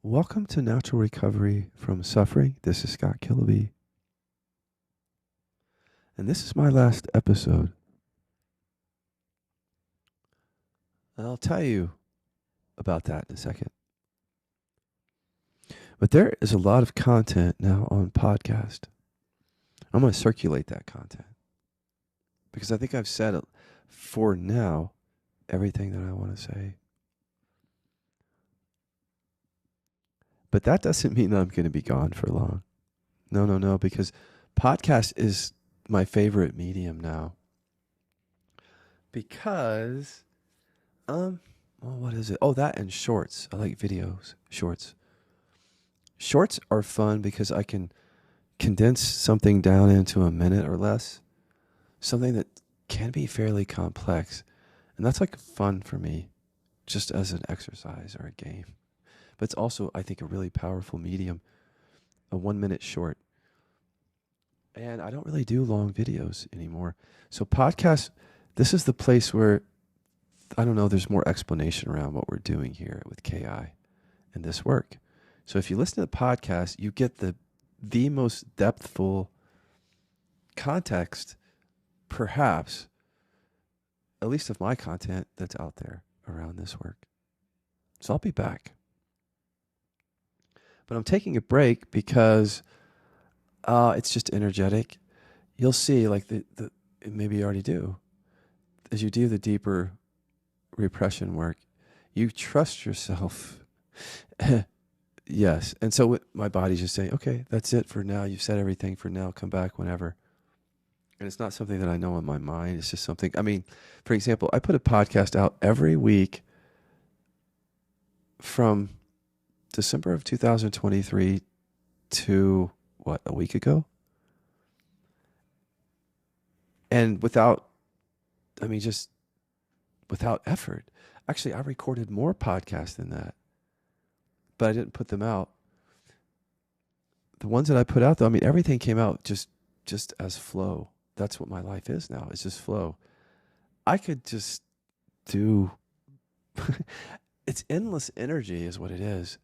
Welcome to Natural Recovery from Suffering. This is Scott Killaby, and this is my last episode. And I'll tell you about that in a second. But there is a lot of content now on podcast. I'm going to circulate that content because I think I've said for now everything that I want to say. But that doesn't mean that I'm going to be gone for long. No, because podcast is my favorite medium now. Because, well, what is it? Oh, that and shorts. I like videos, shorts. Shorts are fun because I can condense something down into a minute or less. Something that can be fairly complex. And that's like fun for me, just as an exercise or a game. But it's also, I think, a really powerful medium, a 1 minute short. And I don't really do long videos anymore. So podcasts, this is the place where, I don't know, there's more explanation around what we're doing here with KI and this work. So if you listen to the podcast, you get the most depthful context, perhaps, at least of my content that's out there around this work. So I'll be back. But I'm taking a break because it's just energetic. You'll see, like maybe you already do, as you do the deeper repression work, you trust yourself. Yes. And so my body's just saying, okay, that's it for now. You've said everything for now. Come back whenever. And it's not something that I know in my mind. It's just something, I mean, for example, I put a podcast out every week from December of 2023 to a week ago? And without effort. Actually, I recorded more podcasts than that, but I didn't put them out. The ones that I put out, though, I mean, everything came out just as flow. That's what my life is now. It's just flow. I could just do, it's endless energy is what it is.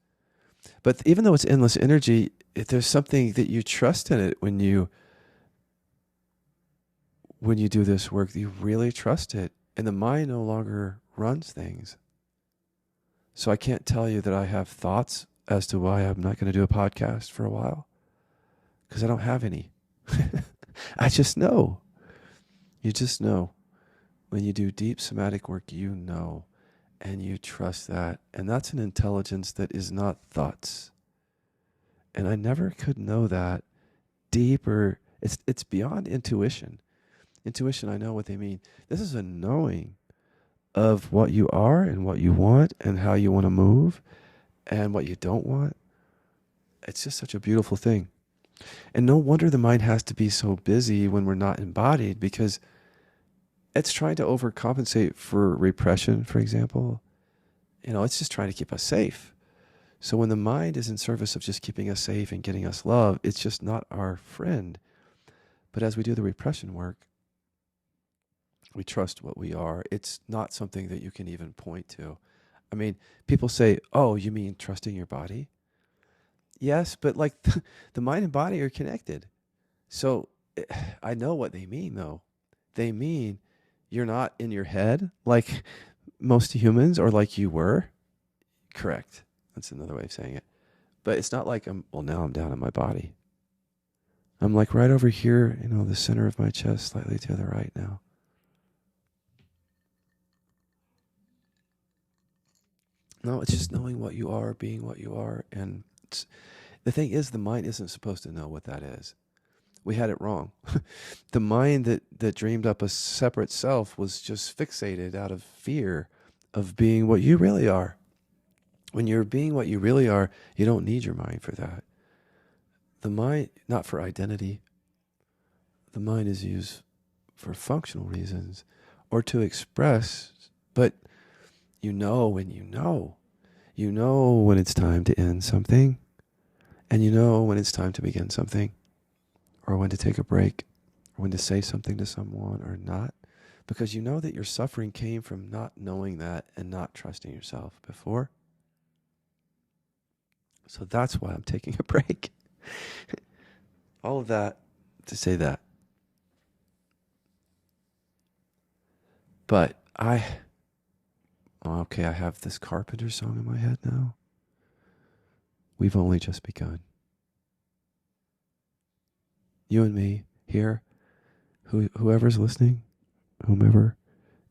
But even though it's endless energy, there's something that you trust in it when you do this work. You really trust it. And the mind no longer runs things. So I can't tell you that I have thoughts as to why I'm not going to do a podcast for a while. Because I don't have any. I just know. You just know. When you do deep somatic work, you know. And you trust that. And that's an intelligence that is not thoughts. And I never could know that deeper. It's beyond intuition. Intuition, I know what they mean. This is a knowing of what you are and what you want and how you want to move and what you don't want. It's just such a beautiful thing. And no wonder the mind has to be so busy when we're not embodied, because it's trying to overcompensate for repression, for example. It's just trying to keep us safe. So when the mind is in service of just keeping us safe and getting us love, it's just not our friend. But as we do the repression work, we trust what we are. It's not something that you can even point to. I mean, people say, oh, you mean trusting your body? Yes, but like the mind and body are connected. So I know what they mean, though. They mean you're not in your head like most humans, or like you were. Correct. That's another way of saying it. But it's not like now I'm down in my body. I'm like right over here, the center of my chest, slightly to the right now. No, it's just knowing what you are, being what you are. And the thing is, the mind isn't supposed to know what that is. We had it wrong. The mind that dreamed up a separate self was just fixated out of fear of being what you really are. When you're being what you really are, you don't need your mind for that. The mind, not for identity. The mind is used for functional reasons or to express, but you know when you know. You know when it's time to end something, and you know when it's time to begin something, or when to take a break, or when to say something to someone or not, because you know that your suffering came from not knowing that and not trusting yourself before. So that's why I'm taking a break. All of that to say that. But okay, I have this Carpenter song in my head now. We've only just begun. You and me here, whoever's listening, whomever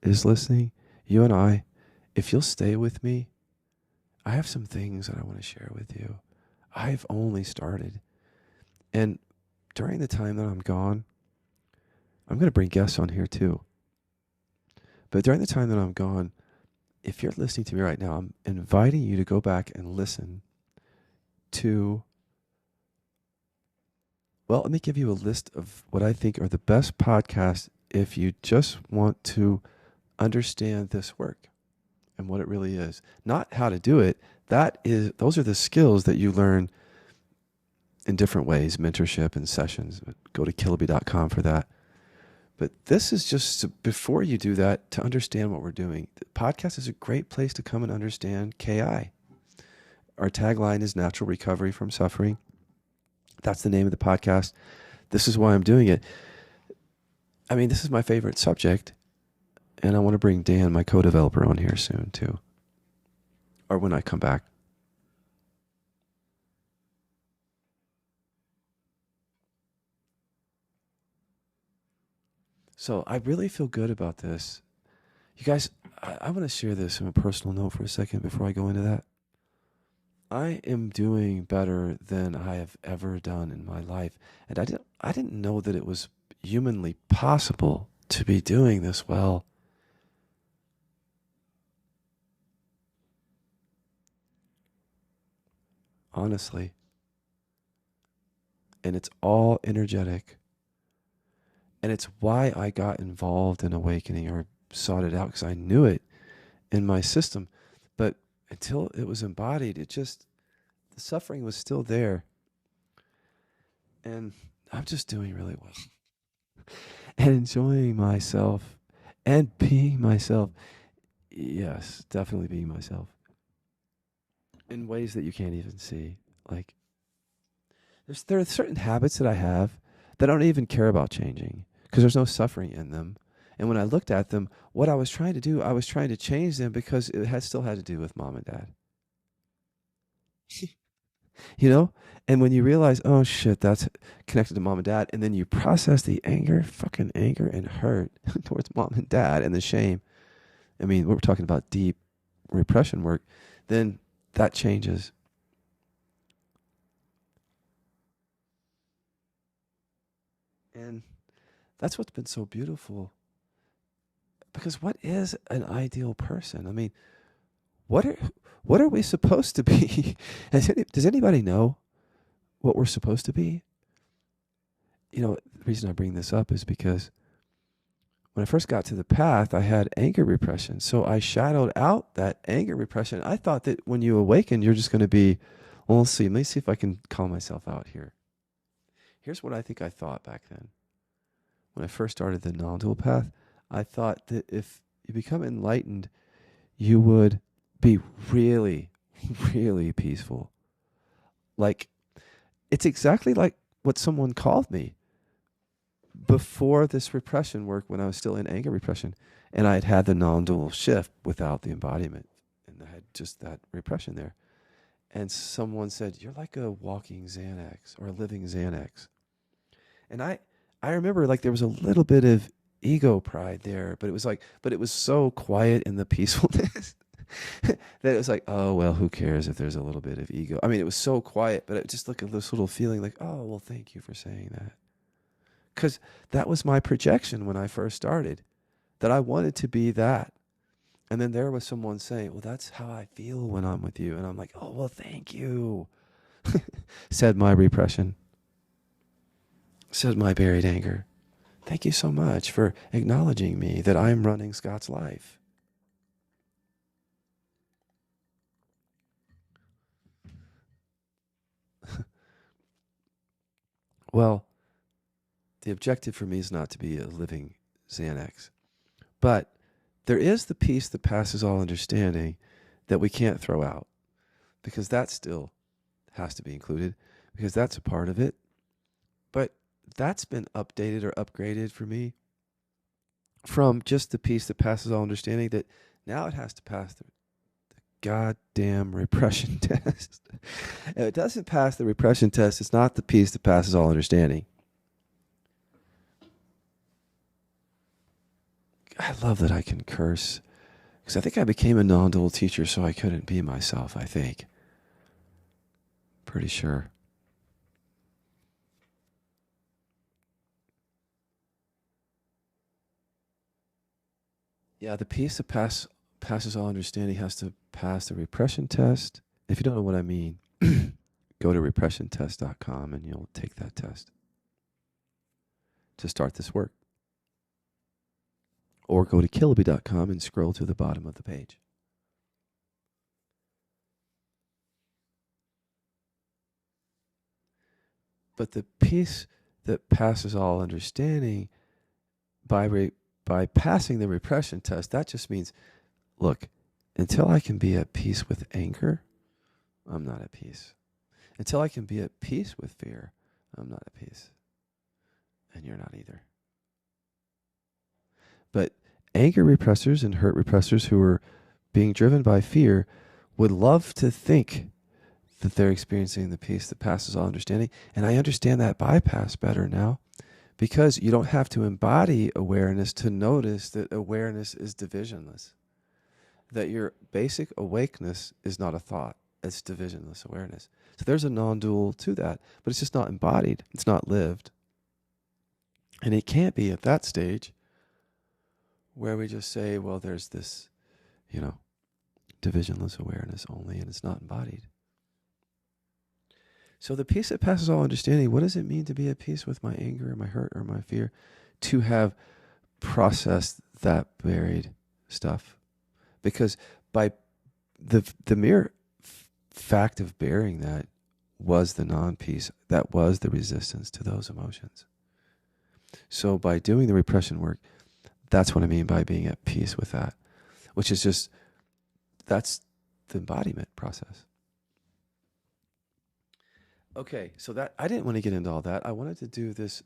is listening, you and I, if you'll stay with me, I have some things that I want to share with you. I've only started. And during the time that I'm gone, I'm going to bring guests on here too. But during the time that I'm gone, if you're listening to me right now, I'm inviting you to go back and listen to, well, let me give you a list of what I think are the best podcasts if you just want to understand this work and what it really is. Not how to do it. Those are the skills that you learn in different ways, mentorship and sessions. Go to Kiloby.com for that. But this is just before you do that to understand what we're doing. The podcast is a great place to come and understand KI. Our tagline is Natural Recovery from Suffering. That's the name of the podcast. This is why I'm doing it. I mean, this is my favorite subject. And I want to bring Dan, my co-developer, on here soon too. Or when I come back. So I really feel good about this. You guys, I want to share this on a personal note for a second before I go into that. I am doing better than I have ever done in my life. And I didn't know that it was humanly possible to be doing this well. Honestly. And it's all energetic. And it's why I got involved in awakening or sought it out, because I knew it in my system. But until it was embodied, the suffering was still there. And I'm just doing really well. And enjoying myself and being myself. Yes, definitely being myself. In ways that you can't even see. Like, there are certain habits that I have that I don't even care about changing because there's no suffering in them. And when I looked at them, what I was trying to do, I was trying to change them because it still had to do with mom and dad. You know? And when you realize, oh shit, that's connected to mom and dad, and then you process the fucking anger and hurt towards mom and dad and the shame. I mean, we're talking about deep repression work, then that changes. And that's what's been so beautiful. Because what is an ideal person? I mean, what are we supposed to be? Does anybody know what we're supposed to be? You know, the reason I bring this up is because when I first got to the path, I had anger repression. So I shadowed out that anger repression. I thought that when you awaken, you're just going to be, well, let's see. Let me see if I can call myself out here. Here's what I think I thought back then. When I first started the non-dual path, I thought that if you become enlightened, you would be really, really peaceful. Like, it's exactly like what someone called me before this repression work when I was still in anger repression. And I had the non-dual shift without the embodiment. And I had just that repression there. And someone said, you're like a walking Xanax or a living Xanax. And I remember like there was a little bit of ego pride there, but it was so quiet in the peacefulness that it was like, oh, well, who cares if there's a little bit of ego? I mean, it was so quiet, but it just like this little feeling like, oh, well, thank you for saying that. Because that was my projection when I first started, that I wanted to be that. And then there was someone saying, well, that's how I feel when I'm with you. And I'm like, oh, well, thank you, said my repression, said my buried anger. Thank you so much for acknowledging me that I'm running Scott's life. Well, the objective for me is not to be a living Xanax. But there is the peace that passes all understanding that we can't throw out, because that still has to be included because that's a part of it. But that's been updated or upgraded for me from just the peace that passes all understanding, that now it has to pass the goddamn repression test. If it doesn't pass the repression test, it's not the peace that passes all understanding. I love that I can curse, because I think I became a non-dual teacher so I couldn't be myself, I think. Pretty sure. Yeah, the peace that passes all understanding has to pass the repression test. If you don't know what I mean, go to repressiontest.com and you'll take that test to start this work. Or go to killaby.com and scroll to the bottom of the page. But the peace that passes all understanding by passing the repression test, that just means, look, until I can be at peace with anger, I'm not at peace. Until I can be at peace with fear, I'm not at peace. And you're not either. But anger repressors and hurt repressors who are being driven by fear would love to think that they're experiencing the peace that passes all understanding. And I understand that bypass better now, because you don't have to embody awareness to notice that awareness is divisionless. That your basic awakeness is not a thought, it's divisionless awareness. So there's a non-dual to that, but it's just not embodied, it's not lived. And it can't be at that stage where we just say, well, there's this, divisionless awareness only, and it's not embodied. So the peace that passes all understanding, what does it mean to be at peace with my anger or my hurt or my fear? To have processed that buried stuff. Because by the mere fact of bearing that was the non-peace, that was the resistance to those emotions. So by doing the repression work, that's what I mean by being at peace with that, which is just, that's the embodiment process. Okay, so that I didn't want to get into all that. I wanted to do this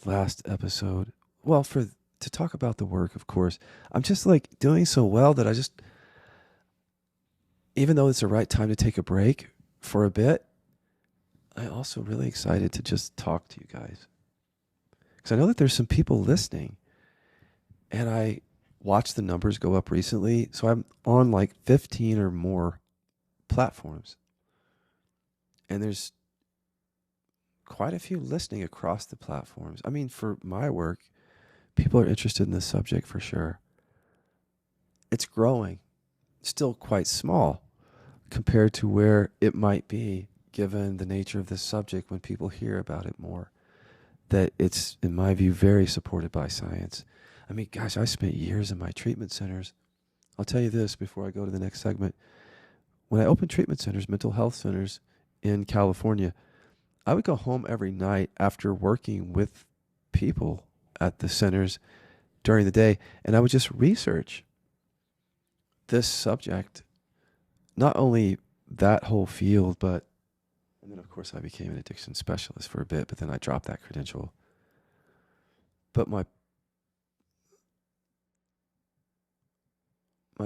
last episode, well, to talk about the work, of course. I'm just like doing so well that I just, even though it's the right time to take a break for a bit, I'm also really excited to just talk to you guys. Because I know that there's some people listening, and I watched the numbers go up recently. So I'm on like 15 or more platforms. And there's quite a few listening across the platforms. I mean, for my work, people are interested in this subject for sure. It's growing, still quite small compared to where it might be given the nature of this subject when people hear about it more. That it's, in my view, very supported by science. I mean, gosh, I spent years in my treatment centers. I'll tell you this before I go to the next segment. When I opened treatment centers, mental health centers in California, I would go home every night after working with people at the centers during the day, and I would just research this subject, not only that whole field, but, and then of course I became an addiction specialist for a bit, but then I dropped that credential. But my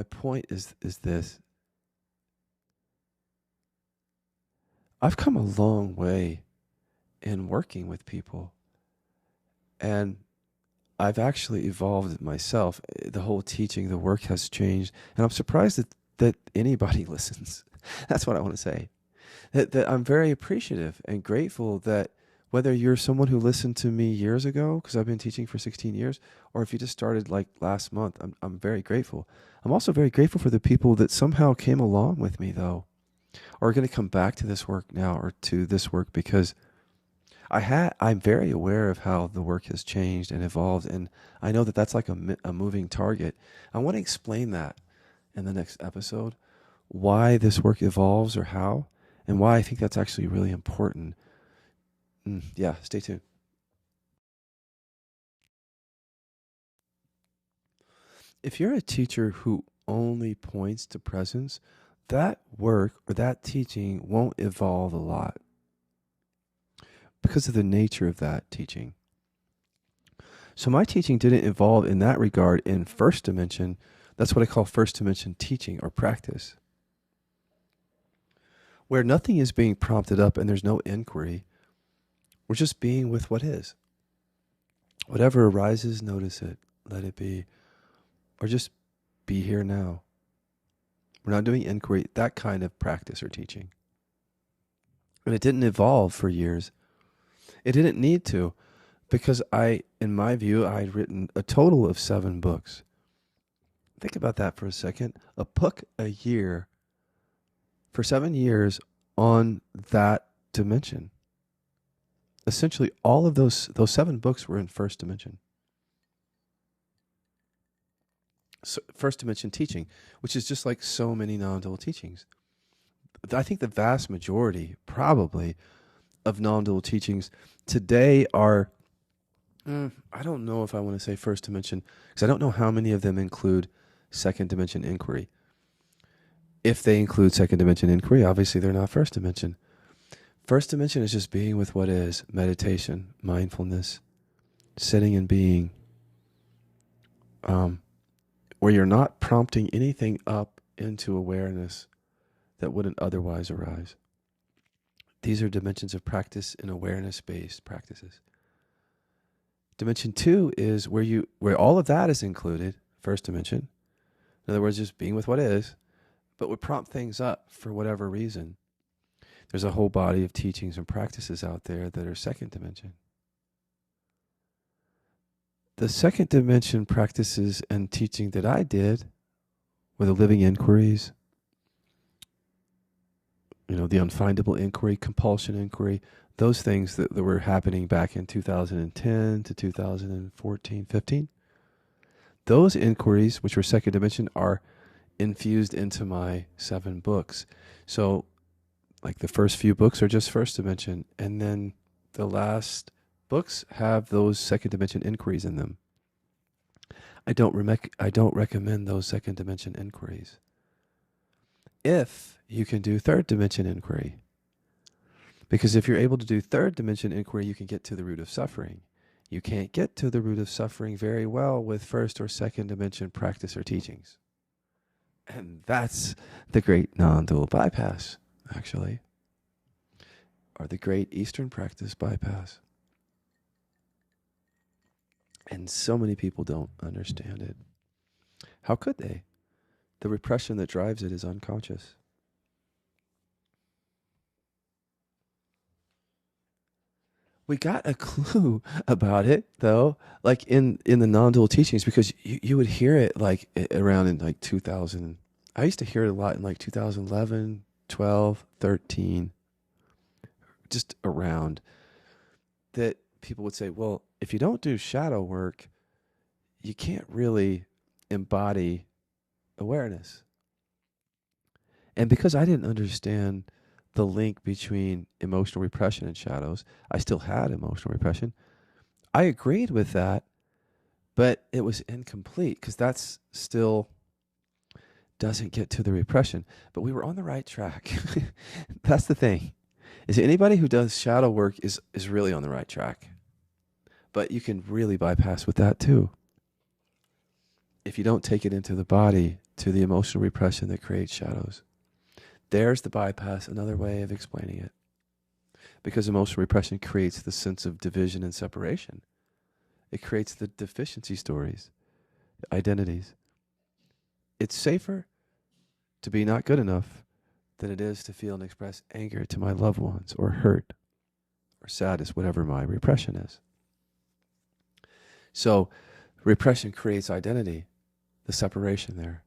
point is this. I've come a long way in working with people, and I've actually evolved myself. The whole teaching, the work has changed, and I'm surprised that anybody listens. That's what I want to say. That I'm very appreciative and grateful that whether you're someone who listened to me years ago, because I've been teaching for 16 years, or if you just started like last month, I'm very grateful. I'm also very grateful for the people that somehow came along with me, though, or are going to come back to this work now, or to this work, because I'm very aware of how the work has changed and evolved, and I know that that's like a moving target. I want to explain that in the next episode, why this work evolves or how, and why I think that's actually really important. Yeah, stay tuned. If you're a teacher who only points to presence, that work or that teaching won't evolve a lot because of the nature of that teaching. So my teaching didn't evolve in that regard in first dimension. That's what I call first dimension teaching or practice, where nothing is being prompted up and there's no inquiry. We're just being with what is. Whatever arises, notice it, let it be, or just be here now. We're not doing inquiry, that kind of practice or teaching. And it didn't evolve for years. It didn't need to, because in my view, I'd written a total of 7 books. Think about that for a second. A book a year for 7 years on that dimension. Essentially, all of those 7 books were in first dimension. So first dimension teaching, which is just like so many non-dual teachings. I think the vast majority, probably, of non-dual teachings today are, I don't know if I want to say first dimension, because I don't know how many of them include second dimension inquiry. If they include second dimension inquiry, obviously they're not first dimension. First dimension is just being with what is, meditation, mindfulness, sitting and being, where you're not prompting anything up into awareness that wouldn't otherwise arise. These are dimensions of practice and awareness-based practices. Dimension 2 is where all of that is included, first dimension. In other words, just being with what is, but would prompt things up for whatever reason. There's a whole body of teachings and practices out there that are second dimension. The second dimension practices and teaching that I did were the living inquiries, the unfindable inquiry, compulsion inquiry, those things that were happening back in 2010 to 2014, 15. Those inquiries, which were second dimension, are infused into my 7 books. So, like the first few books are just first dimension, and then the last books have those second dimension inquiries in them. I don't recommend those second dimension inquiries. If you can do third dimension inquiry, because if you're able to do third dimension inquiry, you can get to the root of suffering. You can't get to the root of suffering very well with first or second dimension practice or teachings. And that's the great non-dual bypass, actually, or the great Eastern practice bypass. And so many people don't understand it. How could they? The repression that drives it is unconscious. We got a clue about it, though, like in the non-dual teachings, because you would hear it like around in like 2000. I used to hear it a lot in like 2011, 12, 13, just around that people would say, well, if you don't do shadow work, you can't really embody awareness. And because I didn't understand the link between emotional repression and shadows, I still had emotional repression. I agreed with that, but it was incomplete because that's still doesn't get to the repression. But we were on the right track. That's the thing. Is anybody who does shadow work is really on the right track. But you can really bypass with that too. If you don't take it into the body, to the emotional repression that creates shadows. There's the bypass, another way of explaining it. Because emotional repression creates the sense of division and separation. It creates the deficiency stories, identities. It's safer to be not good enough than it is to feel and express anger to my loved ones, or hurt, or sadness, whatever my repression is. So repression creates identity, the separation there.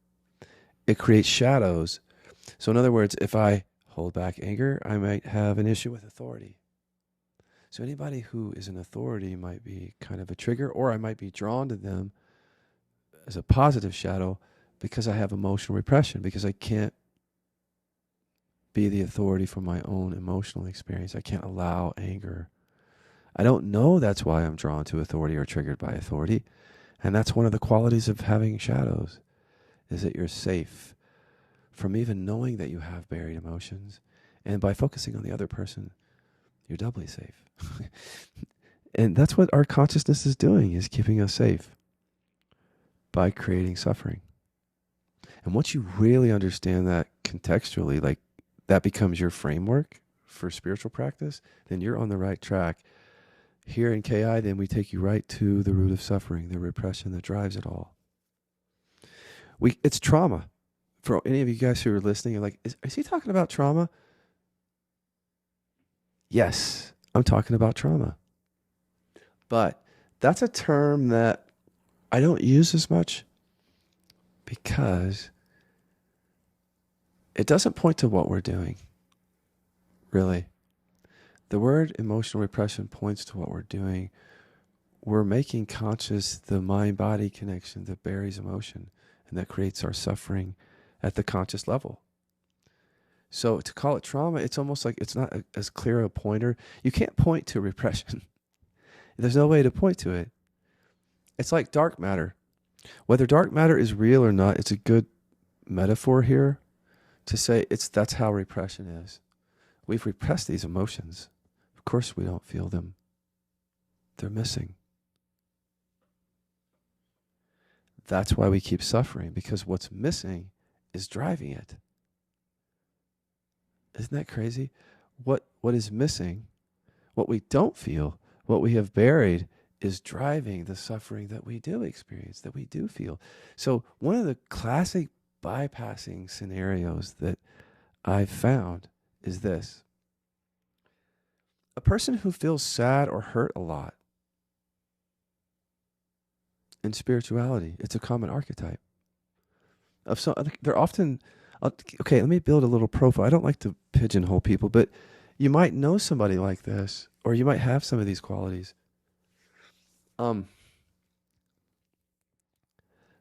It creates shadows. So in other words, if I hold back anger, I might have an issue with authority. So anybody who is an authority might be kind of a trigger, or I might be drawn to them as a positive shadow because I have emotional repression, because I can't be the authority for my own emotional experience. I can't allow anger. I don't know that's why I'm drawn to authority or triggered by authority. And that's one of the qualities of having shadows, is that you're safe from even knowing that you have buried emotions. And by focusing on the other person, you're doubly safe. And that's what our consciousness is doing, is keeping us safe by creating suffering. And once you really understand that contextually, like that becomes your framework for spiritual practice, then you're on the right track. Here in KI, then we take you right to the root of suffering, the repression that drives it all. It's trauma. For any of you guys who are listening, you're like, is he talking about trauma? Yes, I'm talking about trauma. But that's a term that I don't use as much because it doesn't point to what we're doing, really. The word emotional repression points to what we're doing. We're making conscious the mind-body connection that buries emotion and that creates our suffering at the conscious level. So to call it trauma, it's almost like it's not as clear a pointer. You can't point to repression. There's no way to point to it. It's like dark matter. Whether dark matter is real or not, it's a good metaphor here to say that's how repression is. We've repressed these emotions. Of course we don't feel them. They're missing. That's why we keep suffering, because what's missing is driving it. Isn't that crazy? What is missing, what we don't feel, what we have buried, is driving the suffering that we do experience, that we do feel. So one of the classic bypassing scenarios that I've found is this. A person who feels sad or hurt a lot, in spirituality, it's a common archetype. They're often, okay, let me build a little profile. I don't like to pigeonhole people, but you might know somebody like this, or you might have some of these qualities.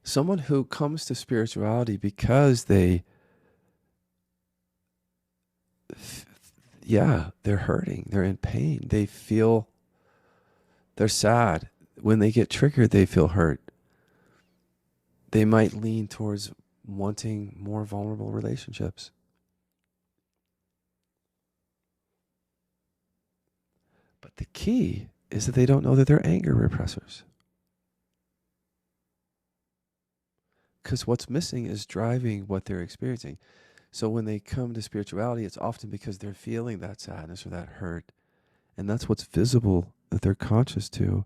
Someone who comes to spirituality because they're hurting, they're in pain, they're sad. When they get triggered, they feel hurt. They might lean towards wanting more vulnerable relationships. But the key is that they don't know that they're anger repressors. Because what's missing is driving what they're experiencing. So when they come to spirituality, it's often because they're feeling that sadness or that hurt. And that's what's visible that they're conscious to.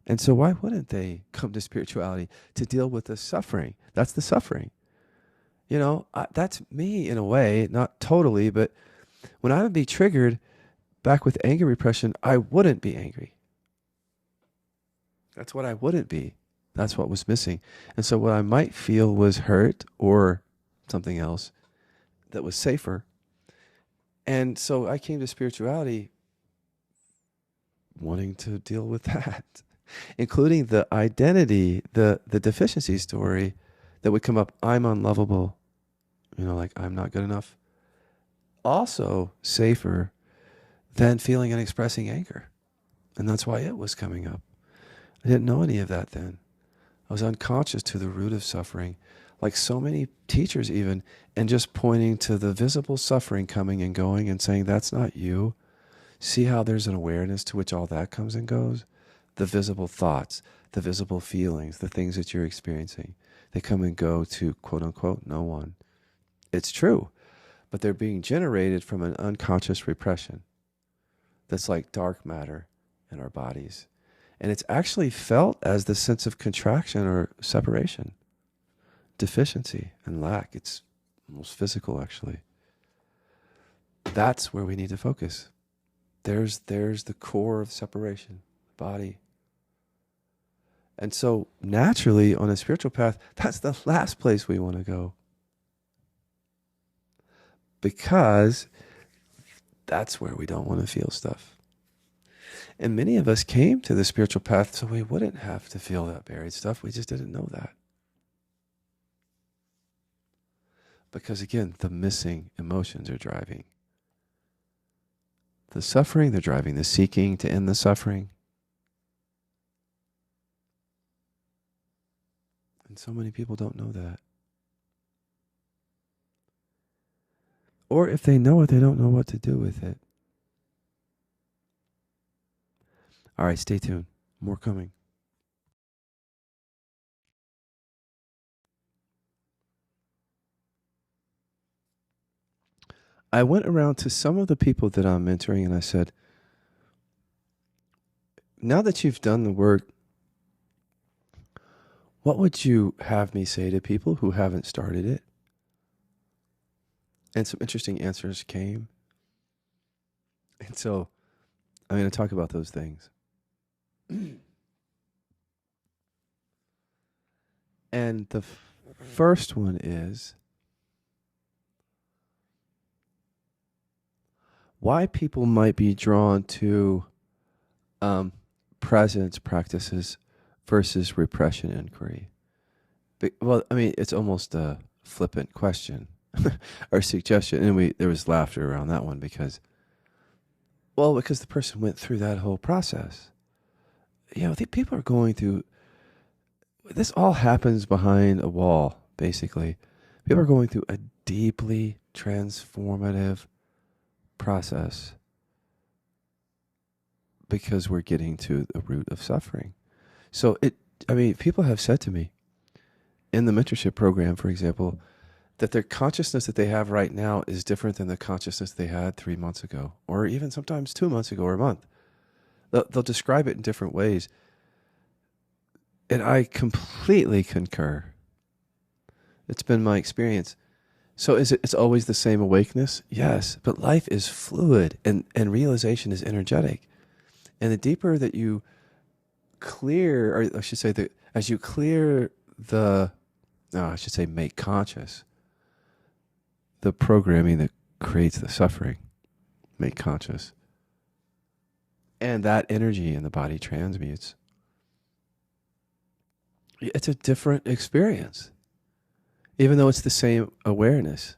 And so why wouldn't they come to spirituality? To deal with the suffering. That's the suffering. You know, that's me in a way, not totally, but when I would be triggered back with anger repression, I wouldn't be angry. That's what I wouldn't be. That's what was missing. And so what I might feel was hurt or something else that was safer. And so I came to spirituality wanting to deal with that, including the identity, the deficiency story that would come up. I'm unlovable, like I'm not good enough. Also safer than feeling and expressing anger. And that's why it was coming up. I didn't know any of that then. I was unconscious to the root of suffering, like so many teachers even, and just pointing to the visible suffering coming and going and saying, that's not you. See how there's an awareness to which all that comes and goes? The visible thoughts, the visible feelings, the things that you're experiencing, they come and go to quote unquote no one. It's true, but they're being generated from an unconscious repression that's like dark matter in our bodies. And it's actually felt as the sense of contraction or separation, deficiency and lack. It's almost physical, actually. That's where we need to focus. There's the core of separation, the body. And so naturally on a spiritual path, that's the last place we want to go. Because that's where we don't want to feel stuff. And many of us came to the spiritual path so we wouldn't have to feel that buried stuff. We just didn't know that. Because again, the missing emotions are driving the suffering. They're driving the seeking to end the suffering. And so many people don't know that. Or if they know it, they don't know what to do with it. All right, stay tuned. More coming. I went around to some of the people that I'm mentoring and I said, now that you've done the work, what would you have me say to people who haven't started it? And some interesting answers came. And so I'm going to talk about those things. And the first one is why people might be drawn to presence practices versus repression inquiry. Well, I mean, it's almost a flippant question or suggestion. And there was laughter around that one because the person went through that whole process. You know, people are going through, this all happens behind a wall, basically. People are going through a deeply transformative process because we're getting to the root of suffering. So people have said to me in the mentorship program, for example, that their consciousness that they have right now is different than the consciousness they had 3 months ago, or even sometimes 2 months ago or a month. They'll describe it in different ways. And I completely concur. It's been my experience. So it's always the same awakeness? Yes, but life is fluid and realization is energetic. And the deeper that you clear, or I should say that as you clear make conscious the programming that creates the suffering, make conscious. And that energy in the body transmutes. It's a different experience, even though it's the same awareness.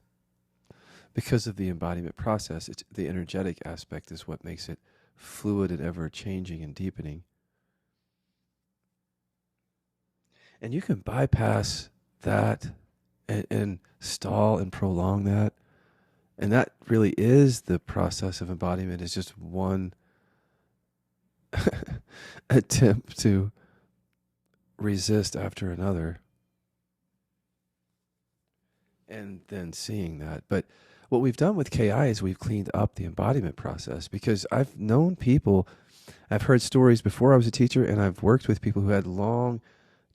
Because of the embodiment process, it's the energetic aspect is what makes it fluid and ever changing and deepening. And you can bypass that and stall and prolong that. And that really is the process of embodiment, is just one attempt to resist after another. And then seeing that. But what we've done with KI is we've cleaned up the embodiment process, because I've known people, I've heard stories before I was a teacher, and I've worked with people who had long,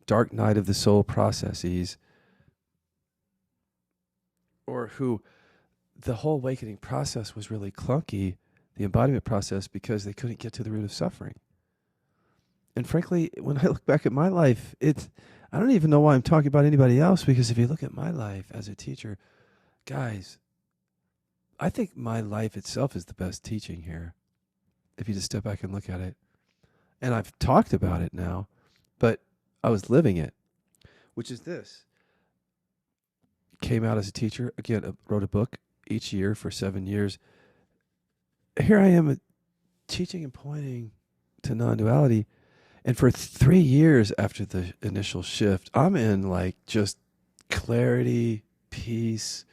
dark night of the soul processes, or who the whole awakening process was really clunky, the embodiment process, because they couldn't get to the root of suffering. And frankly, when I look back at my life, I don't even know why I'm talking about anybody else, because if you look at my life as a teacher, guys, I think my life itself is the best teaching here, if you just step back and look at it. And I've talked about it now, but I was living it, which is this. Came out as a teacher, again, wrote a book each year for 7 years. Here I am teaching and pointing to non-duality. And for 3 years after the initial shift, I'm in like just clarity, peace,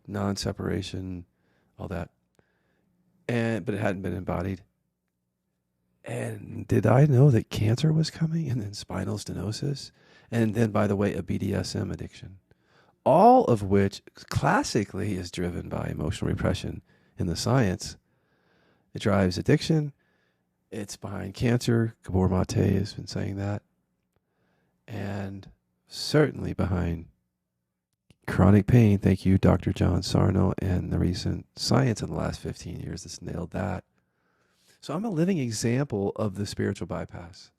non-separation, all that. But it hadn't been embodied. And did I know that cancer was coming, and then spinal stenosis, and then, by the way, a BDSM addiction? All of which classically is driven by emotional repression in the science. It drives addiction. It's behind cancer. Gabor Mate has been saying that. And certainly behind chronic pain. Thank you, Dr. John Sarno, and the recent science in the last 15 years that's nailed that. So I'm a living example of the spiritual bypass.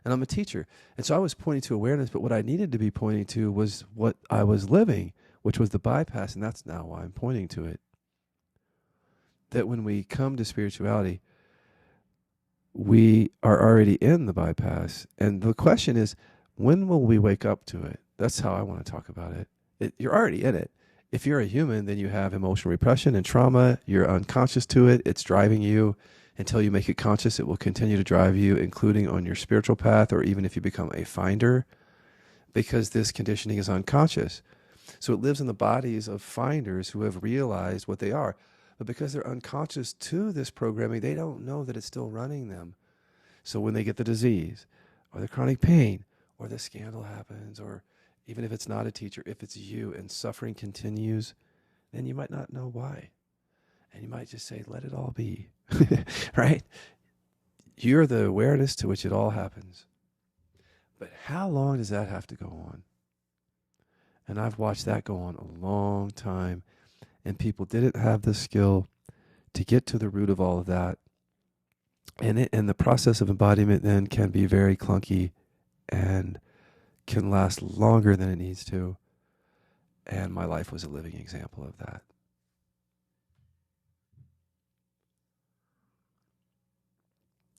And I'm a teacher. And so I was pointing to awareness, but what I needed to be pointing to was what I was living, which was the bypass. And that's now why I'm pointing to it. That when we come to spirituality, we are already in the bypass. And the question is, when will we wake up to it? That's how I want to talk about it. You're already in it. If you're a human, then you have emotional repression and trauma. You're unconscious to it. It's driving you. Until you make it conscious, it will continue to drive you, including on your spiritual path, or even if you become a finder, because this conditioning is unconscious. So it lives in the bodies of finders who have realized what they are. But because they're unconscious to this programming, they don't know that it's still running them. So when they get the disease or the chronic pain or the scandal happens, or even if it's not a teacher, if it's you and suffering continues, then you might not know why. And you might just say, let it all be, right? You're the awareness to which it all happens. But how long does that have to go on? And I've watched that go on a long time. And people didn't have the skill to get to the root of all of that. And the process of embodiment then can be very clunky and can last longer than it needs to. And my life was a living example of that.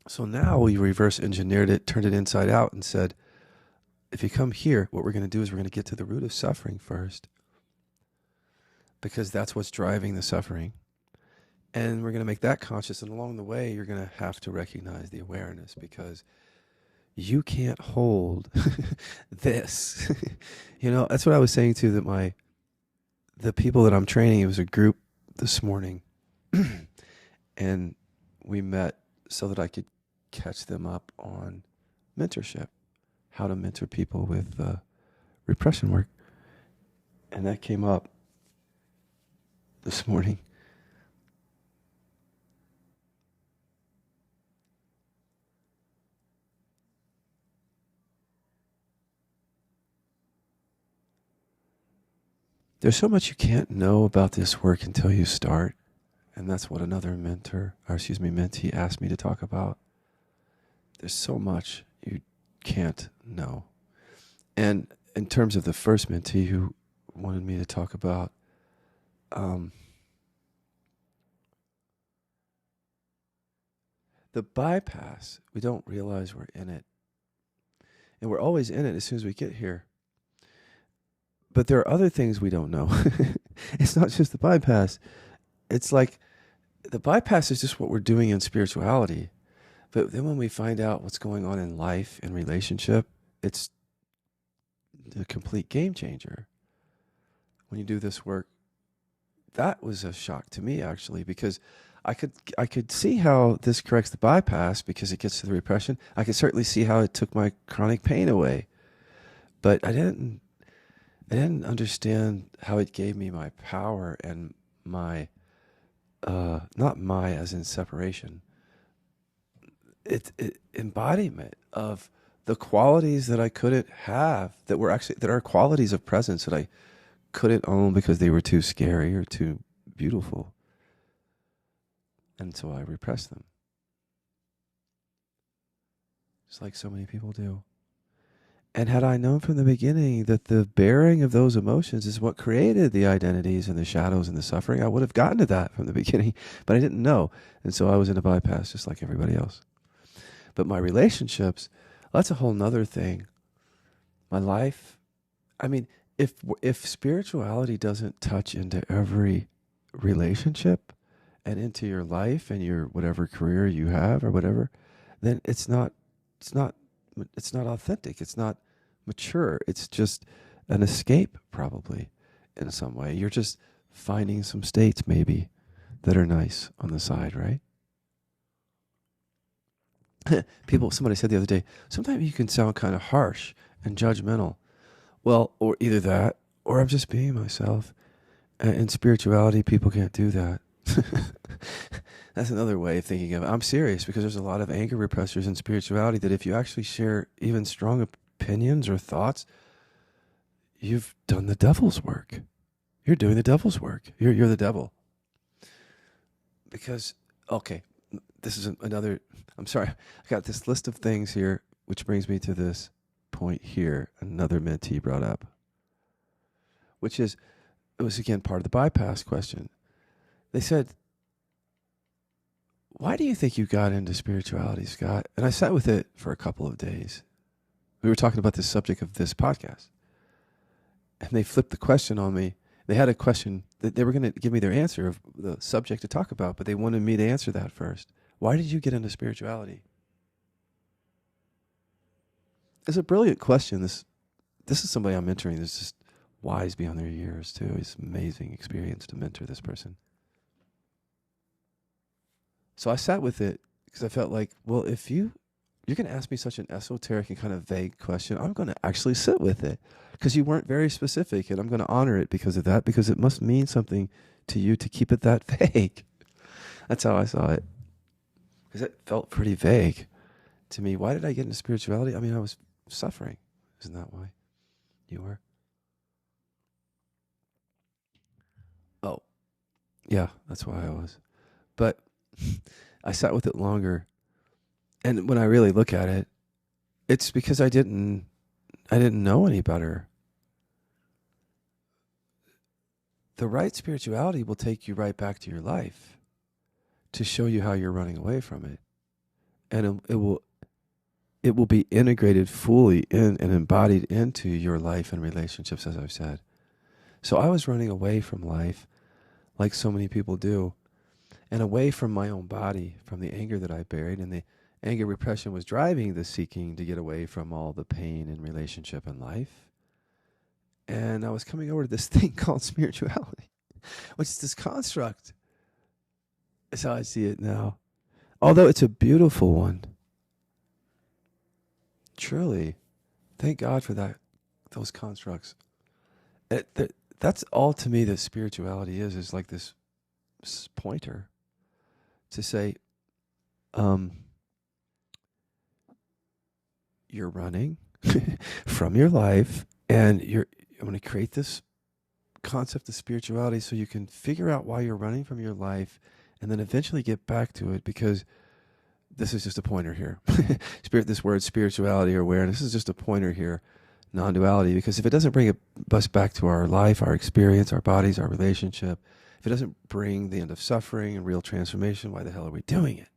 So now we reverse engineered it, turned it inside out, and said, if you come here, what we're going to do is we're going to get to the root of suffering first, because that's what's driving the suffering. And we're going to make that conscious. And along the way, you're going to have to recognize the awareness, because you can't hold this. That's what I was saying to the people that I'm training. It was a group this morning, and we met so that I could catch them up on mentorship, how to mentor people with repression work. And that came up this morning. There's so much you can't know about this work until you start. And that's what another mentee asked me to talk about. There's so much you can't know. And in terms of the first mentee who wanted me to talk about, the bypass, we don't realize we're in it. And we're always in it as soon as we get here. But there are other things we don't know. It's not just the bypass. It's like the bypass is just what we're doing in spirituality. But then when we find out what's going on in life and relationship, it's a complete game changer. When you do this work, that was a shock to me, actually, because I could see how this corrects the bypass because it gets to the repression. I could certainly see how it took my chronic pain away. But I didn't understand how it gave me my power and my not my as in separation, it embodiment of the qualities that I couldn't have, that are qualities of presence that I couldn't own because they were too scary or too beautiful. And so I repressed them. Just like so many people do. And had I known from the beginning that the bearing of those emotions is what created the identities and the shadows and the suffering, I would have gotten to that from the beginning, but I didn't know. And so I was in a bypass just like everybody else. But my relationships, that's a whole nother thing. My life, I mean, if spirituality doesn't touch into every relationship and into your life and your whatever career you have or whatever, then it's not authentic. It's not mature. It's just an escape, probably, in some way. You're just finding some states, maybe, that are nice on the side, right? Somebody said the other day, sometimes you can sound kind of harsh and judgmental. Well, or either that, or I'm just being myself. In spirituality, people can't do that. That's another way of thinking of it. I'm serious, because there's a lot of anger repressors in spirituality that if you actually share even strong opinions or thoughts, you've done the devil's work. You're doing the devil's work. You're the devil. Because, okay, this is another, I'm sorry, I got this list of things here, which brings me to this point here, another mentee brought up, which is, it was again part of the bypass question. They said, why do you think you got into spirituality, Scott? And I sat with it for a couple of days. We were talking about the subject of this podcast. And they flipped the question on me. They had a question that they were going to give me their answer of the subject to talk about, but they wanted me to answer that first. Why did you get into spirituality? It's a brilliant question. This is somebody I'm mentoring. This just wise beyond their years too. It's an amazing experience to mentor this person. So I sat with it because I felt like, well, if you're going to ask me such an esoteric and kind of vague question, I'm going to actually sit with it because you weren't very specific, and I'm going to honor it because of that, because it must mean something to you to keep it that vague. That's how I saw it, because it felt pretty vague to me. Why did I get into spirituality? I mean, I was suffering. Isn't that why you were? Oh, yeah, that's why I was. But I sat with it longer. And when I really look at it, it's because I didn't know any better. The right spirituality will take you right back to your life to show you how you're running away from it. And it will be integrated fully in and embodied into your life and relationships, as I've said. So I was running away from life like so many people do, and away from my own body, from the anger that I buried, and the anger repression was driving the seeking to get away from all the pain in relationship and life. And I was coming over to this thing called spirituality, which is this construct. That's how I see it now. Although it's a beautiful one. Truly. Thank God for that, those constructs. That's all to me that spirituality is like this pointer to say, you're running from your life, and I'm going to create this concept of spirituality so you can figure out why you're running from your life and then eventually get back to it, because this is just a pointer here. This word spirituality or awareness is just a pointer here. Non-duality, because if it doesn't bring us back to our life, our experience, our bodies, our relationship, if it doesn't bring the end of suffering and real transformation, why the hell are we doing it?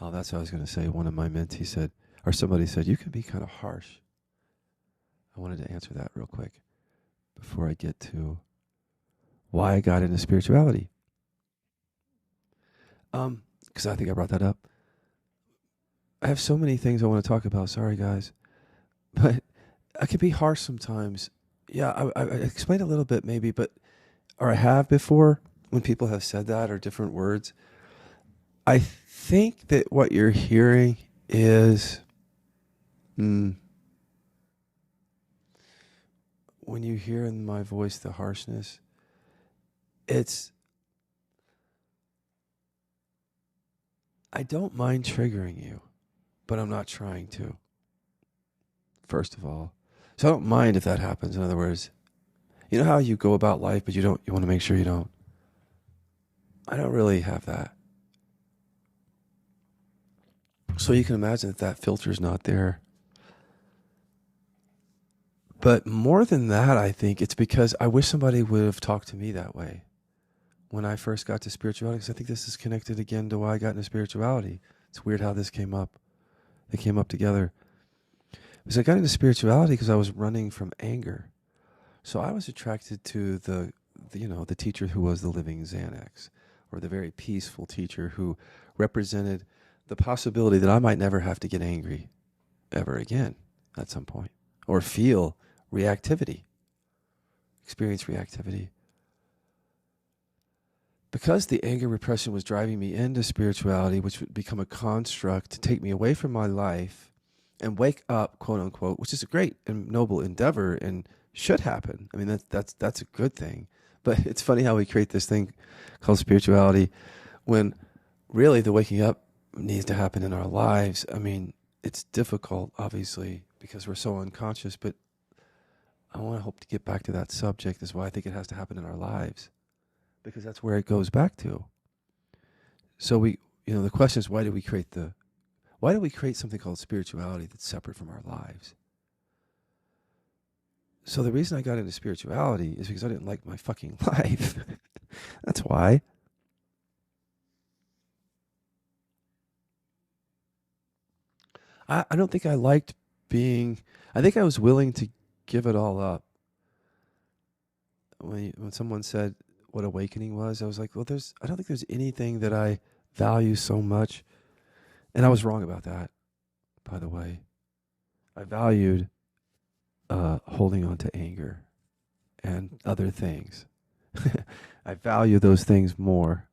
Oh, that's what I was going to say. One of my mentees said, or somebody said, you can be kind of harsh. I wanted to answer that real quick before I get to why I got into spirituality. Because I think I brought that up. I have so many things I want to talk about. Sorry, guys. But I can be harsh sometimes. Yeah, I explained a little bit maybe, or I have before when people have said that or different words. I think that what you're hearing is when you hear in my voice the harshness, I don't mind triggering you, but I'm not trying to, first of all. So I don't mind if that happens. In other words, you know how you go about life, but you want to make sure you don't. I don't really have that. So you can imagine that filter's not there. But more than that, I think it's because I wish somebody would have talked to me that way when I first got to spirituality, because I think this is connected again to why I got into spirituality. It's weird how this came up. They came up together. Because I got into spirituality because I was running from anger. So I was attracted to the teacher who was the living Xanax, or the very peaceful teacher who represented the possibility that I might never have to get angry ever again at some point, or feel reactivity, experience reactivity. Because the anger repression was driving me into spirituality, which would become a construct to take me away from my life and wake up, quote unquote, which is a great and noble endeavor and should happen. I mean, that's a good thing. But it's funny how we create this thing called spirituality when really the waking up needs to happen in our lives. I mean, it's difficult, obviously, because we're so unconscious, but I want to hope to get back to that subject. Is why I think it has to happen in our lives, because that's where it goes back to. So the question is, why do we create something called spirituality that's separate from our lives? So the reason I got into spirituality is because I didn't like my fucking life. That's why. I don't think I liked I think I was willing to give it all up. When someone said what awakening was, I was like, well, I don't think there's anything that I value so much. And I was wrong about that, by the way. I valued holding on to anger and other things. I value those things more,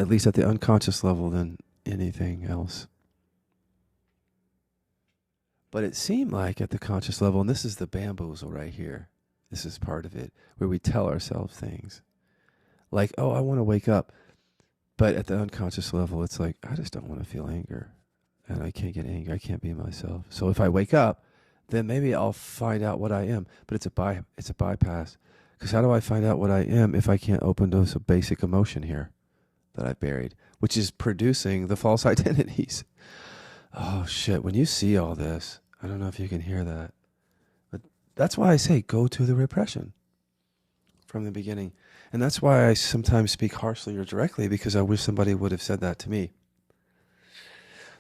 at least at the unconscious level, than anything else. But it seemed like at the conscious level, and this is the bamboozle right here, this is part of it, where we tell ourselves things. Like, oh, I want to wake up. But at the unconscious level, it's like, I just don't want to feel anger. And I can't get angry. I can't be myself. So if I wake up, then maybe I'll find out what I am. But it's a bypass. Because how do I find out what I am if I can't open to a basic emotion here that I've buried, which is producing the false identities? Oh, shit. When you see all this, I don't know if you can hear that. But that's why I say go to the repression from the beginning. And that's why I sometimes speak harshly or directly, because I wish somebody would have said that to me.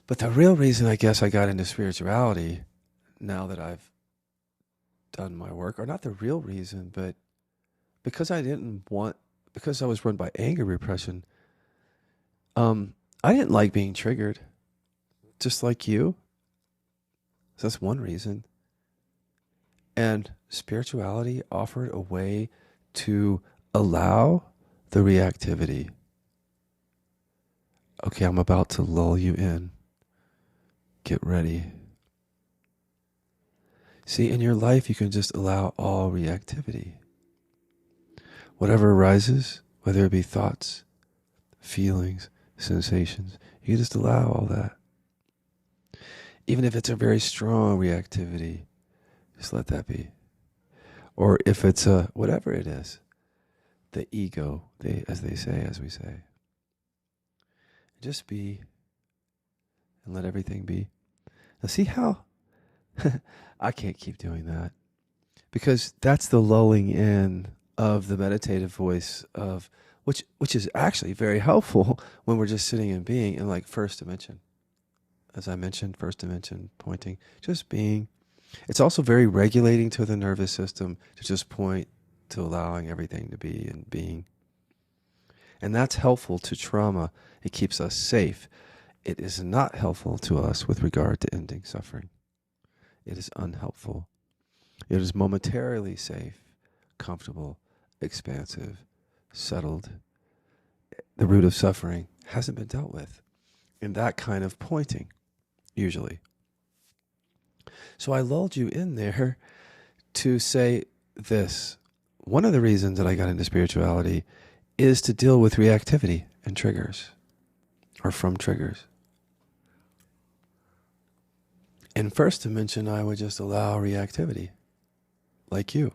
But the real reason I guess I got into spirituality, now that I've done my work, or not the real reason, but because I was run by anger repression, I didn't like being triggered, just like you. So that's one reason. And spirituality offered a way to allow the reactivity. Okay, I'm about to lull you in. Get ready. See, in your life, you can just allow all reactivity. Whatever arises, whether it be thoughts, feelings, sensations, you can just allow all that. Even if it's a very strong reactivity, just let that be. Or if it's whatever it is, the ego, as we say. Just be and let everything be. Now see how I can't keep doing that, because that's the lulling in of the meditative voice of which is actually very helpful when we're just sitting and being in like first dimension. As I mentioned, first dimension, pointing, just being. It's also very regulating to the nervous system to just point to allowing everything to be and being. And that's helpful to trauma. It keeps us safe. It is not helpful to us with regard to ending suffering. It is unhelpful. It is momentarily safe, comfortable, expansive, settled. The root of suffering hasn't been dealt with in that kind of pointing, usually. So I lulled you in there to say this. One of the reasons that I got into spirituality is to deal with reactivity and triggers, or from triggers. In first dimension, I would just allow reactivity, like you.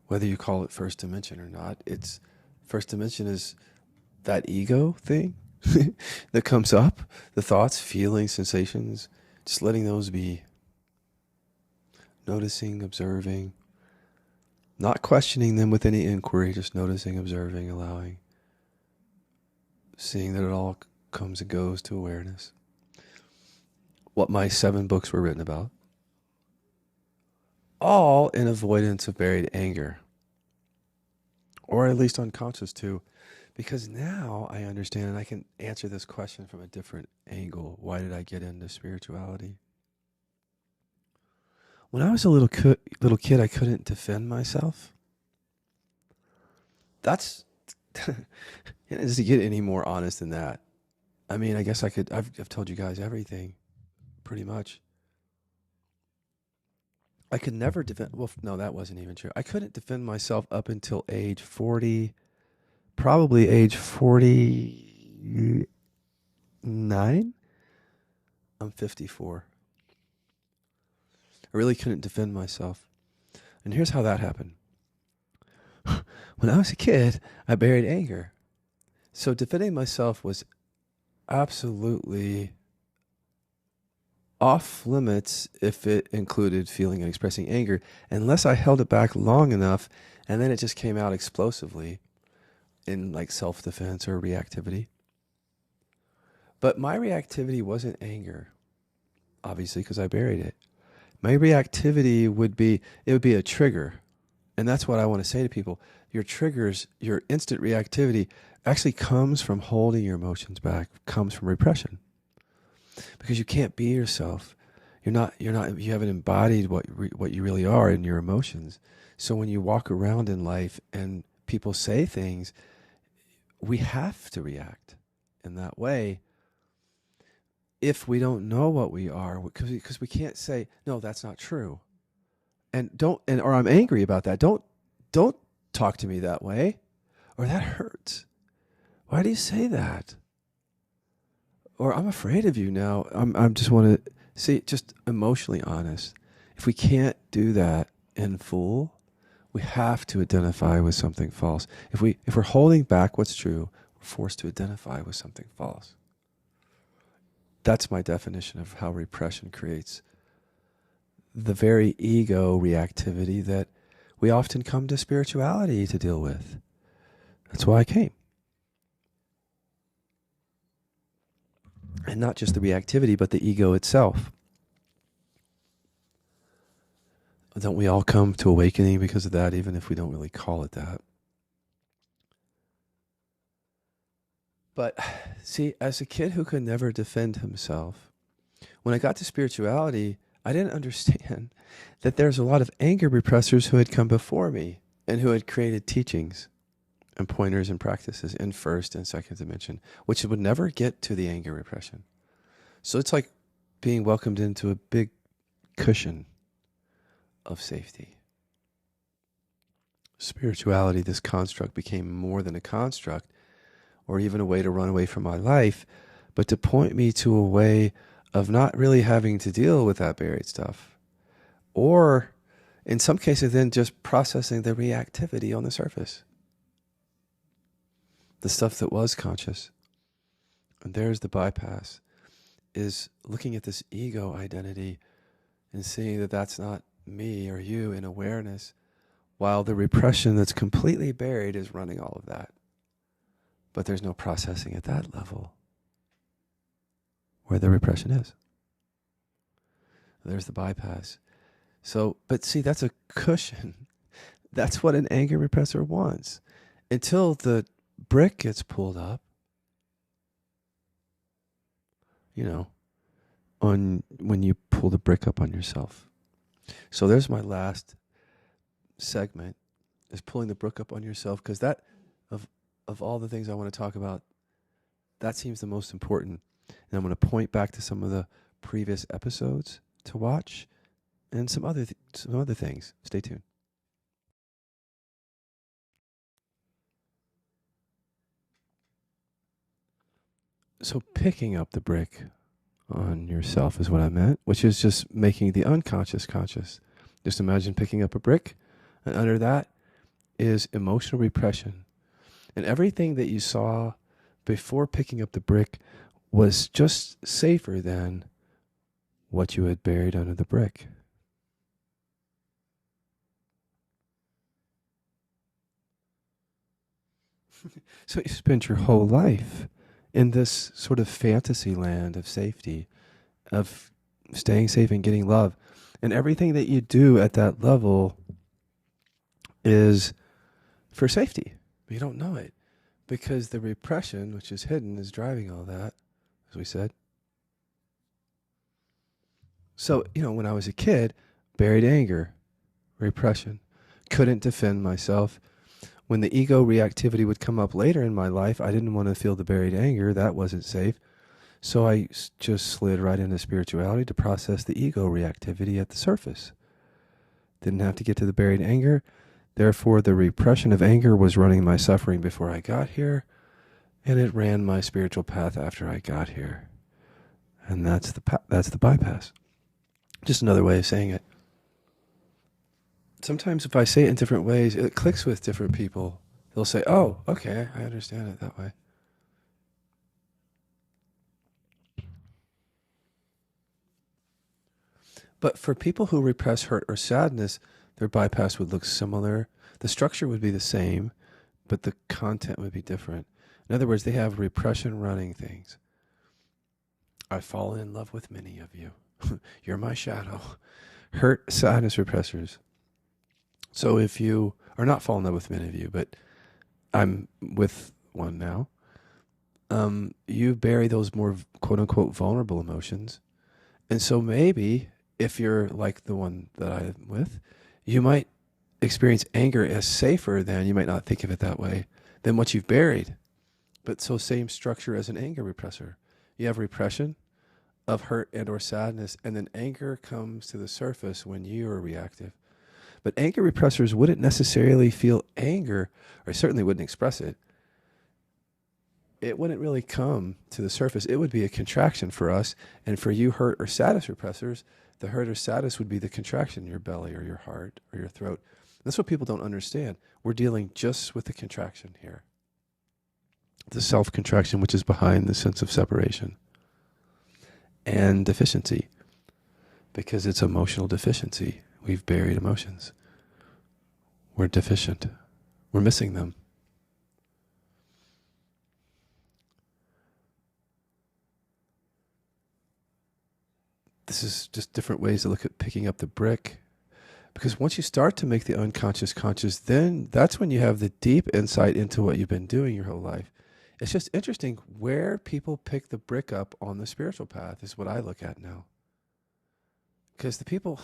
Whether you call it first dimension or not, it's first dimension is that ego thing that comes up, the thoughts, feelings, sensations, just letting those be. Noticing, observing, not questioning them with any inquiry, just noticing, observing, allowing, seeing that it all comes and goes to awareness. What my 7 books were written about. All in avoidance of buried anger. Or at least unconscious too. Because now I understand and I can answer this question from a different angle. Why did I get into spirituality? When I was a little kid, I couldn't defend myself. That's... Does it get any more honest than that? I mean, I guess I could... I've told you guys everything. Pretty much. I could never defend... Well, no, that wasn't even true. I couldn't defend myself up until age 40... Probably age 49? I'm 54. I really couldn't defend myself. And here's how that happened. When I was a kid, I buried anger. So defending myself was absolutely off limits if it included feeling and expressing anger, unless I held it back long enough and then it just came out explosively in like self-defense or reactivity. But my reactivity wasn't anger, obviously, because I buried it. My reactivity would be a trigger. And that's what I want to say to people. Your triggers, your instant reactivity actually comes from holding your emotions back, comes from repression. Because you can't be yourself. You haven't embodied what you really are in your emotions. So when you walk around in life and people say things, we have to react in that way if we don't know what we are, because we can't say, no, that's not true. Or I'm angry about that. Don't talk to me that way, or that hurts. Why do you say that? Or I'm afraid of you now. I'm just want to see, just emotionally honest. If we can't do that in full, we have to identify with something false. If we're holding back what's true, we're forced to identify with something false. That's my definition of how repression creates the very ego reactivity that we often come to spirituality to deal with. That's why I came. And not just the reactivity, but the ego itself. Don't we all come to awakening because of that, even if we don't really call it that? But see, as a kid who could never defend himself, when I got to spirituality, I didn't understand that there's a lot of anger repressors who had come before me and who had created teachings and pointers and practices in first and second dimension, which would never get to the anger repression. So it's like being welcomed into a big cushion of safety. Spirituality, this construct, became more than a construct or even a way to run away from my life, but to point me to a way of not really having to deal with that buried stuff. Or in some cases then just processing the reactivity on the surface. The stuff that was conscious. And there's the bypass, is looking at this ego identity and seeing that that's not me or you in awareness, while the repression that's completely buried is running all of that. But there's no processing at that level where the repression is. There's the bypass. So, but see, that's a cushion. That's what an anger repressor wants. Until the brick gets pulled up, when you pull the brick up on yourself. So there's my last segment, is pulling the brick up on yourself, because that, of all the things I want to talk about, that seems the most important. And I'm going to point back to some of the previous episodes to watch and some other things. Stay tuned. So picking up the brick on yourself is what I meant, which is just making the unconscious conscious. Just imagine picking up a brick, and under that is emotional repression. And everything that you saw before picking up the brick was just safer than what you had buried under the brick. So you spent your whole life in this sort of fantasy land of safety, of staying safe and getting love. And everything that you do at that level is for safety. But you don't know it, because the repression, which is hidden, is driving all that, as we said. So, when I was a kid, buried anger, repression, couldn't defend myself. When the ego reactivity would come up later in my life, I didn't want to feel the buried anger. That wasn't safe. So I just slid right into spirituality to process the ego reactivity at the surface. Didn't have to get to the buried anger. Therefore, the repression of anger was running my suffering before I got here, and it ran my spiritual path after I got here. And that's the bypass. Just another way of saying it. Sometimes if I say it in different ways, it clicks with different people. They'll say, oh, okay, I understand it that way. But for people who repress hurt or sadness, their bypass would look similar. The structure would be the same, but the content would be different. In other words, they have repression running things. I've fallen in love with many of you. You're my shadow. Hurt, sadness repressors. So if you are not falling in love with many of you, but I'm with one now, you bury those more quote unquote vulnerable emotions. And so maybe if you're like the one that I'm with, you might experience anger as safer than, you might not think of it that way, than what you've buried. But so same structure as an anger repressor. You have repression of hurt and or sadness, and then anger comes to the surface when you are reactive. But anger repressors wouldn't necessarily feel anger, or certainly wouldn't express it. It wouldn't really come to the surface. It would be a contraction for us. And for you hurt or sadness repressors, the hurt or sadness would be the contraction in your belly or your heart or your throat. That's what people don't understand. We're dealing just with the contraction here. The self-contraction, which is behind the sense of separation. And deficiency, because it's emotional deficiency. We've buried emotions. We're deficient. We're missing them. This is just different ways to look at picking up the brick. Because once you start to make the unconscious conscious, then that's when you have the deep insight into what you've been doing your whole life. It's just interesting where people pick the brick up on the spiritual path is what I look at now. Because the people,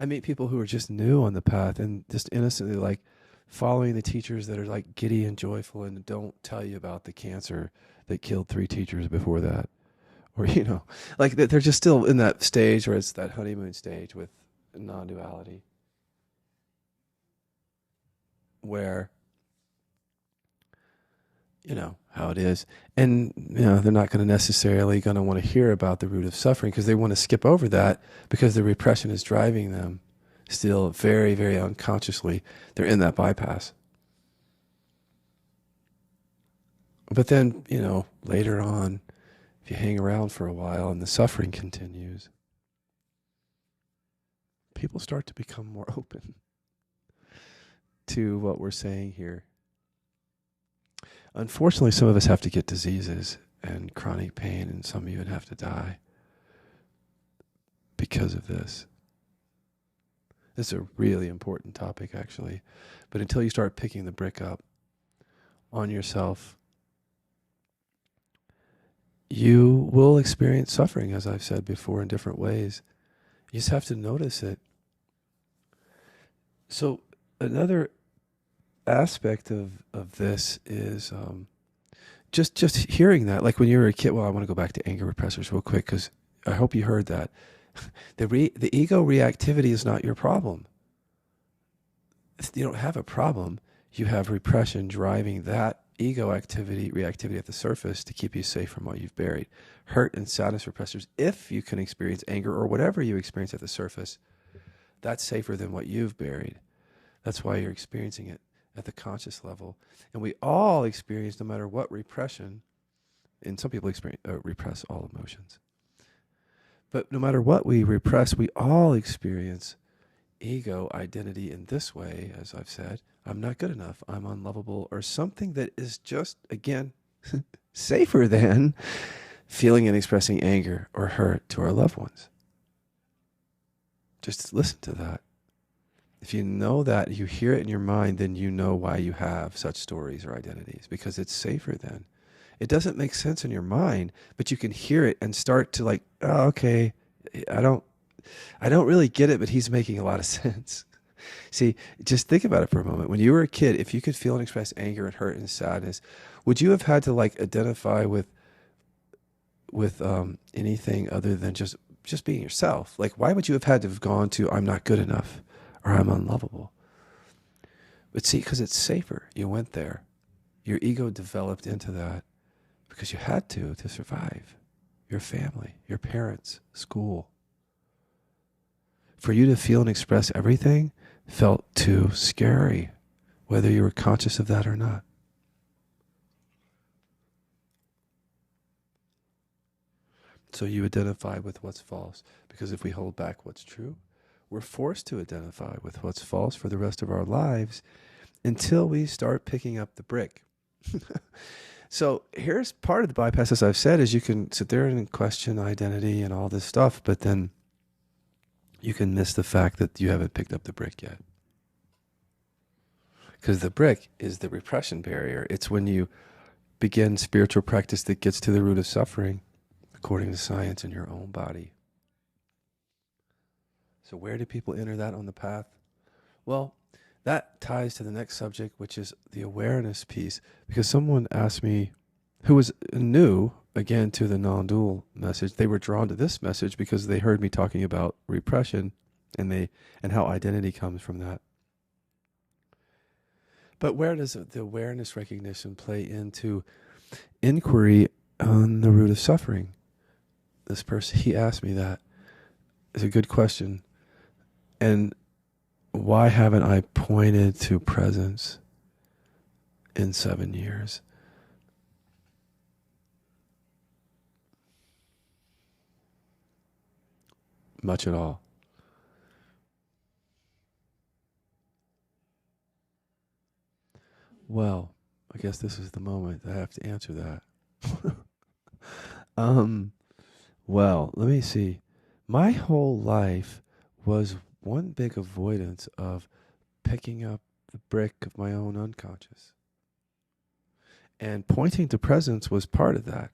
I meet people who are just new on the path and just innocently like following the teachers that are like giddy and joyful and don't tell you about the cancer that killed 3 teachers before that. Or, you know, like they're just still in that stage where it's that honeymoon stage with non-duality. Where, you know, how it is. And, you know, they're not going to necessarily going to want to hear about the root of suffering because they want to skip over that because the repression is driving them still very, very unconsciously. They're in that bypass. But then, you know, later on, if you hang around for a while and the suffering continues, people start to become more open to what we're saying here. Unfortunately, some of us have to get diseases and chronic pain, and some even have to die because of this. This is a really important topic, actually. But until you start picking the brick up on yourself, you will experience suffering, as I've said before, in different ways. You just have to notice it. So another aspect of this is just hearing that. Like when you were a kid, well, I want to go back to anger repressors real quick because I hope you heard that. The ego reactivity is not your problem. You don't have a problem. You have repression driving that ego reactivity at the surface to keep you safe from what you've buried. Hurt and sadness repressors, if you can experience anger or whatever you experience at the surface, that's safer than what you've buried. That's why you're experiencing it at the conscious level. And we all experience, no matter what repression, and some people repress all emotions. But no matter what we repress, we all experience ego identity in this way, as I've said. I'm not good enough. I'm unlovable, or something that is just, again, safer than feeling and expressing anger or hurt to our loved ones. Just listen to that. If you know that, you hear it in your mind, then you know why you have such stories or identities, because it's safer then. It doesn't make sense in your mind, but you can hear it and start to like, oh, okay, I don't really get it, but he's making a lot of sense. See, just think about it for a moment. When you were a kid, if you could feel and express anger and hurt and sadness, would you have had to like identify with anything other than just being yourself? Like, why would you have had to have gone to, I'm not good enough or I'm unlovable? But see, because it's safer. You went there. Your ego developed into that because you had to survive. Your family, your parents, school. For you to feel and express everything felt too scary, whether you were conscious of that or not. So you identify with what's false, because if we hold back what's true, we're forced to identify with what's false for the rest of our lives until we start picking up the brick. So here's part of the bypass, as I've said, is you can sit there and question identity and all this stuff, but then you can miss the fact that you haven't picked up the brick yet. Because the brick is the repression barrier. It's when you begin spiritual practice that gets to the root of suffering, according to science, in your own body. So where do people enter that on the path? Well, that ties to the next subject, which is the awareness piece. Because someone asked me, who was new again to the non-dual message, they were drawn to this message because they heard me talking about repression and how identity comes from that. But where does the awareness recognition play into inquiry on the root of suffering? This person, he asked me that. It's a good question. And why haven't I pointed to presence in 7 years? Much at all. Well, I guess this is the moment I have to answer that. Well, let me see. My whole life was one big avoidance of picking up the brick of my own unconscious. And pointing to presence was part of that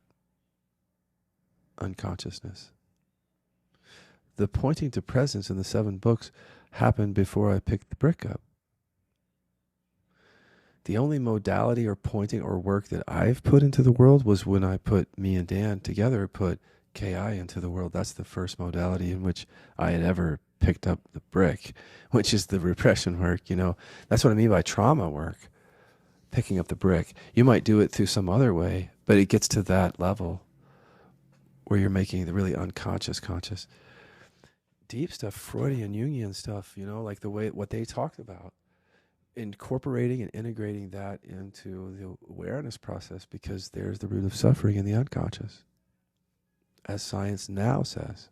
unconsciousness. The pointing to presence in the 7 books happened before I picked the brick up. The only modality or pointing or work that I've put into the world was when I put me and Dan together, put KI into the world. That's the first modality in which I had ever picked up the brick, which is the repression work. You know, that's what I mean by trauma work, picking up the brick. You might do it through some other way, but it gets to that level where you're making the really unconscious conscious. Deep stuff, Freudian, Jungian stuff, you know, like the way, what they talked about. Incorporating and integrating that into the awareness process, because there's the root of suffering in the unconscious, as science now says.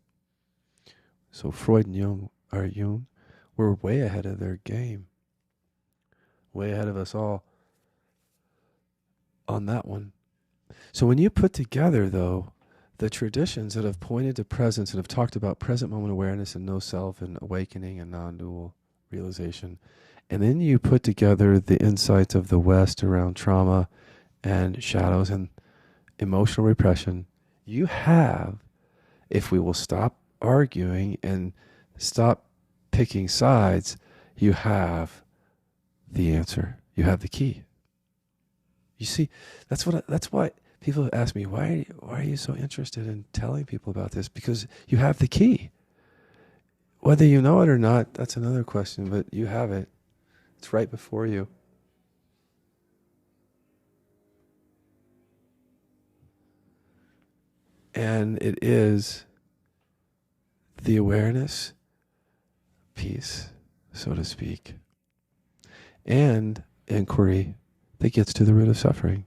So Freud and Jung were way ahead of their game, way ahead of us all on that one. So when you put together, though, the traditions that have pointed to presence and have talked about present moment awareness and no self and awakening and non-dual realization, and then you put together the insights of the West around trauma and shadows and emotional repression, you have, if we will stop arguing and stop picking sides, you have the answer. You have the key. You see, that's why people ask me, why are you so interested in telling people about this? Because you have the key. Whether you know it or not, that's another question, but you have it. It's right before you. And it is the awareness piece, so to speak, and inquiry that gets to the root of suffering.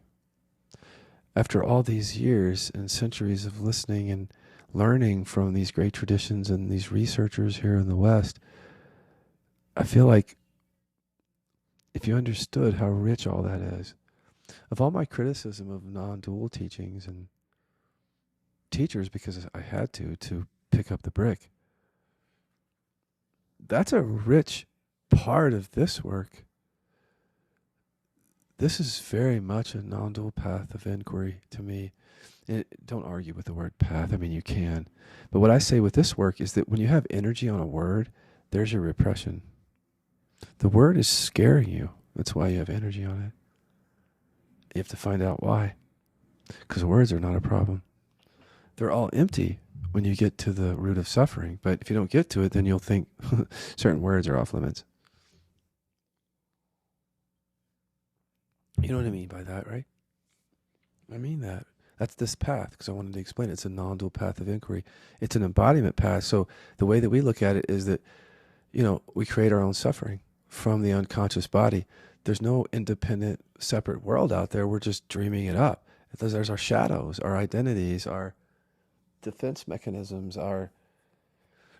After all these years and centuries of listening and learning from these great traditions and these researchers here in the West, I feel like if you understood how rich all that is, of all my criticism of non-dual teachings and teachers, because I had to pick up the brick, that's a rich part of this work. This is very much a non-dual path of inquiry to me. Don't argue with the word path. I mean, you can. But what I say with this work is that when you have energy on a word, there's your repression. The word is scaring you. That's why you have energy on it. You have to find out why. Because words are not a problem. They're all empty when you get to the root of suffering. But if you don't get to it, then you'll think certain words are off limits. You know what I mean by that, right? I mean that. That's this path, because I wanted to explain it. It's a non-dual path of inquiry. It's an embodiment path. So the way that we look at it is that, you know, we create our own suffering from the unconscious body. There's no independent, separate world out there. We're just dreaming it up. There's our shadows, our identities, our defense mechanisms, our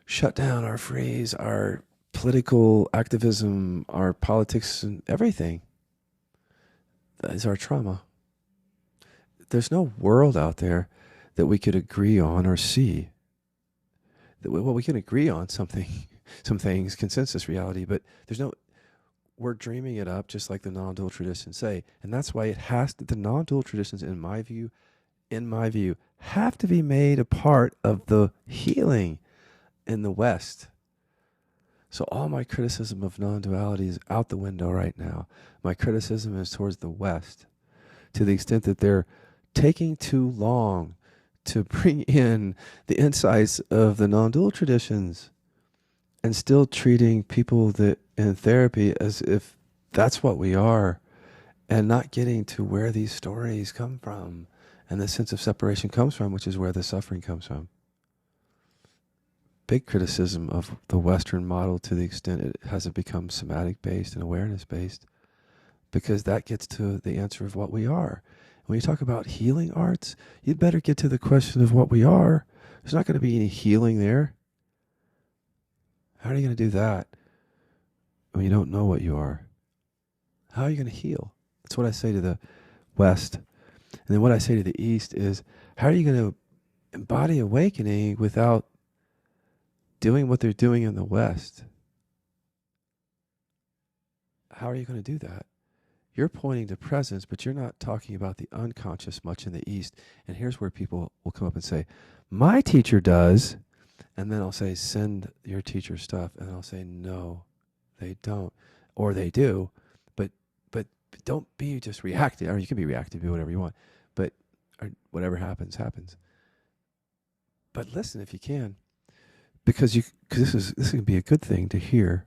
shutdown, our freeze, our political activism, our politics, and everything. That is our trauma. There's no world out there that we could agree on or see. Well, we can agree on something, some things, consensus reality, but there's no, we're dreaming it up just like the non-dual traditions say. And that's why the non-dual traditions, in my view, have to be made a part of the healing in the West. So all my criticism of non-duality is out the window right now. My criticism is towards the West, to the extent that they're taking too long to bring in the insights of the non-dual traditions, and still treating people that in therapy as if that's what we are, and not getting to where these stories come from and the sense of separation comes from, which is where the suffering comes from. Big criticism of the Western model to the extent it hasn't become somatic based and awareness based, because that gets to the answer of what we are. When you talk about healing arts, you'd better get to the question of what we are. There's not going to be any healing there. How are you going to do that when you don't know what you are? How are you going to heal? That's what I say to the West. And then what I say to the East is, how are you going to embody awakening without doing what they're doing in the West? How are you going to do that? You're pointing to presence, but you're not talking about the unconscious much in the East. And here's where people will come up and say, my teacher does. And then I'll say, send your teacher stuff. And I'll say, no, they don't. Or they do. But don't be just reactive. Or you can be reactive, do whatever you want. But whatever happens, happens. But listen if you can. Because this can be a good thing to hear,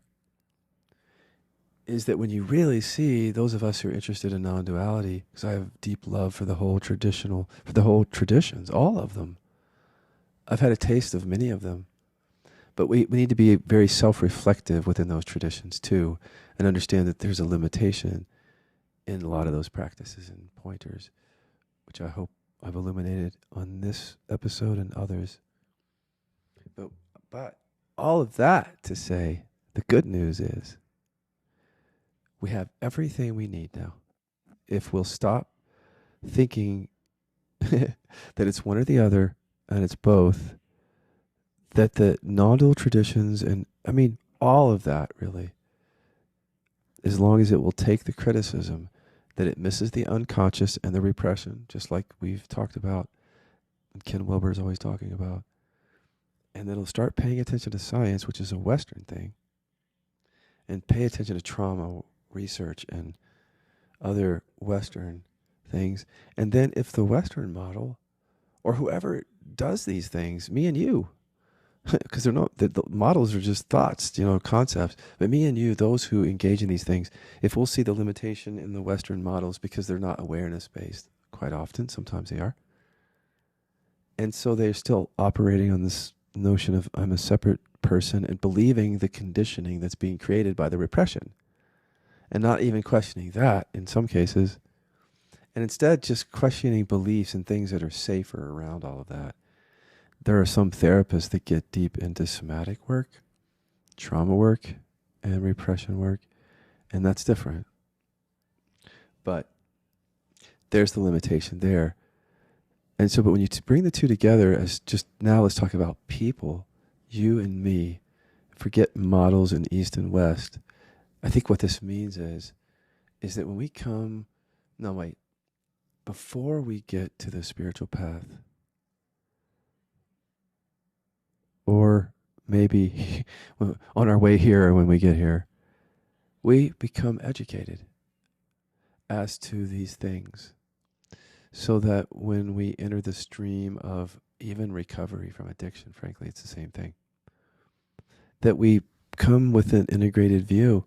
is that when you really see those of us who are interested in non-duality, because I have deep love for the whole traditions, all of them. I've had a taste of many of them. But we need to be very self-reflective within those traditions too, and understand that there's a limitation in a lot of those practices and pointers, which I hope I've illuminated on this episode and others. But all of that to say, the good news is we have everything we need now. If we'll stop thinking that it's one or the other, and it's both, that the non-dual traditions, and I mean all of that really, as long as it will take the criticism that it misses the unconscious and the repression, just like we've talked about, and Ken Wilber is always talking about, and then it'll start paying attention to science, which is a Western thing, and pay attention to trauma research and other Western things. And then if the Western model, or whoever does these things, me and you, because they're not, the models are just thoughts, concepts, but me and you, those who engage in these things, if we'll see the limitation in the Western models, because they're not awareness based quite often, sometimes they are, and so they're still operating on this notion of I'm a separate person and believing the conditioning that's being created by the repression, and not even questioning that in some cases, and instead just questioning beliefs and things that are safer around all of that. There are some therapists that get deep into somatic work, trauma work, and repression work, and that's different. But there's the limitation there. And so, but when you bring the two together as just, now let's talk about people, you and me, forget models in East and West. I think what this means is that when we come, before we get to the spiritual path, or maybe on our way here or when we get here, we become educated as to these things, so that when we enter the stream of even recovery from addiction, frankly, it's the same thing, that we come with an integrated view,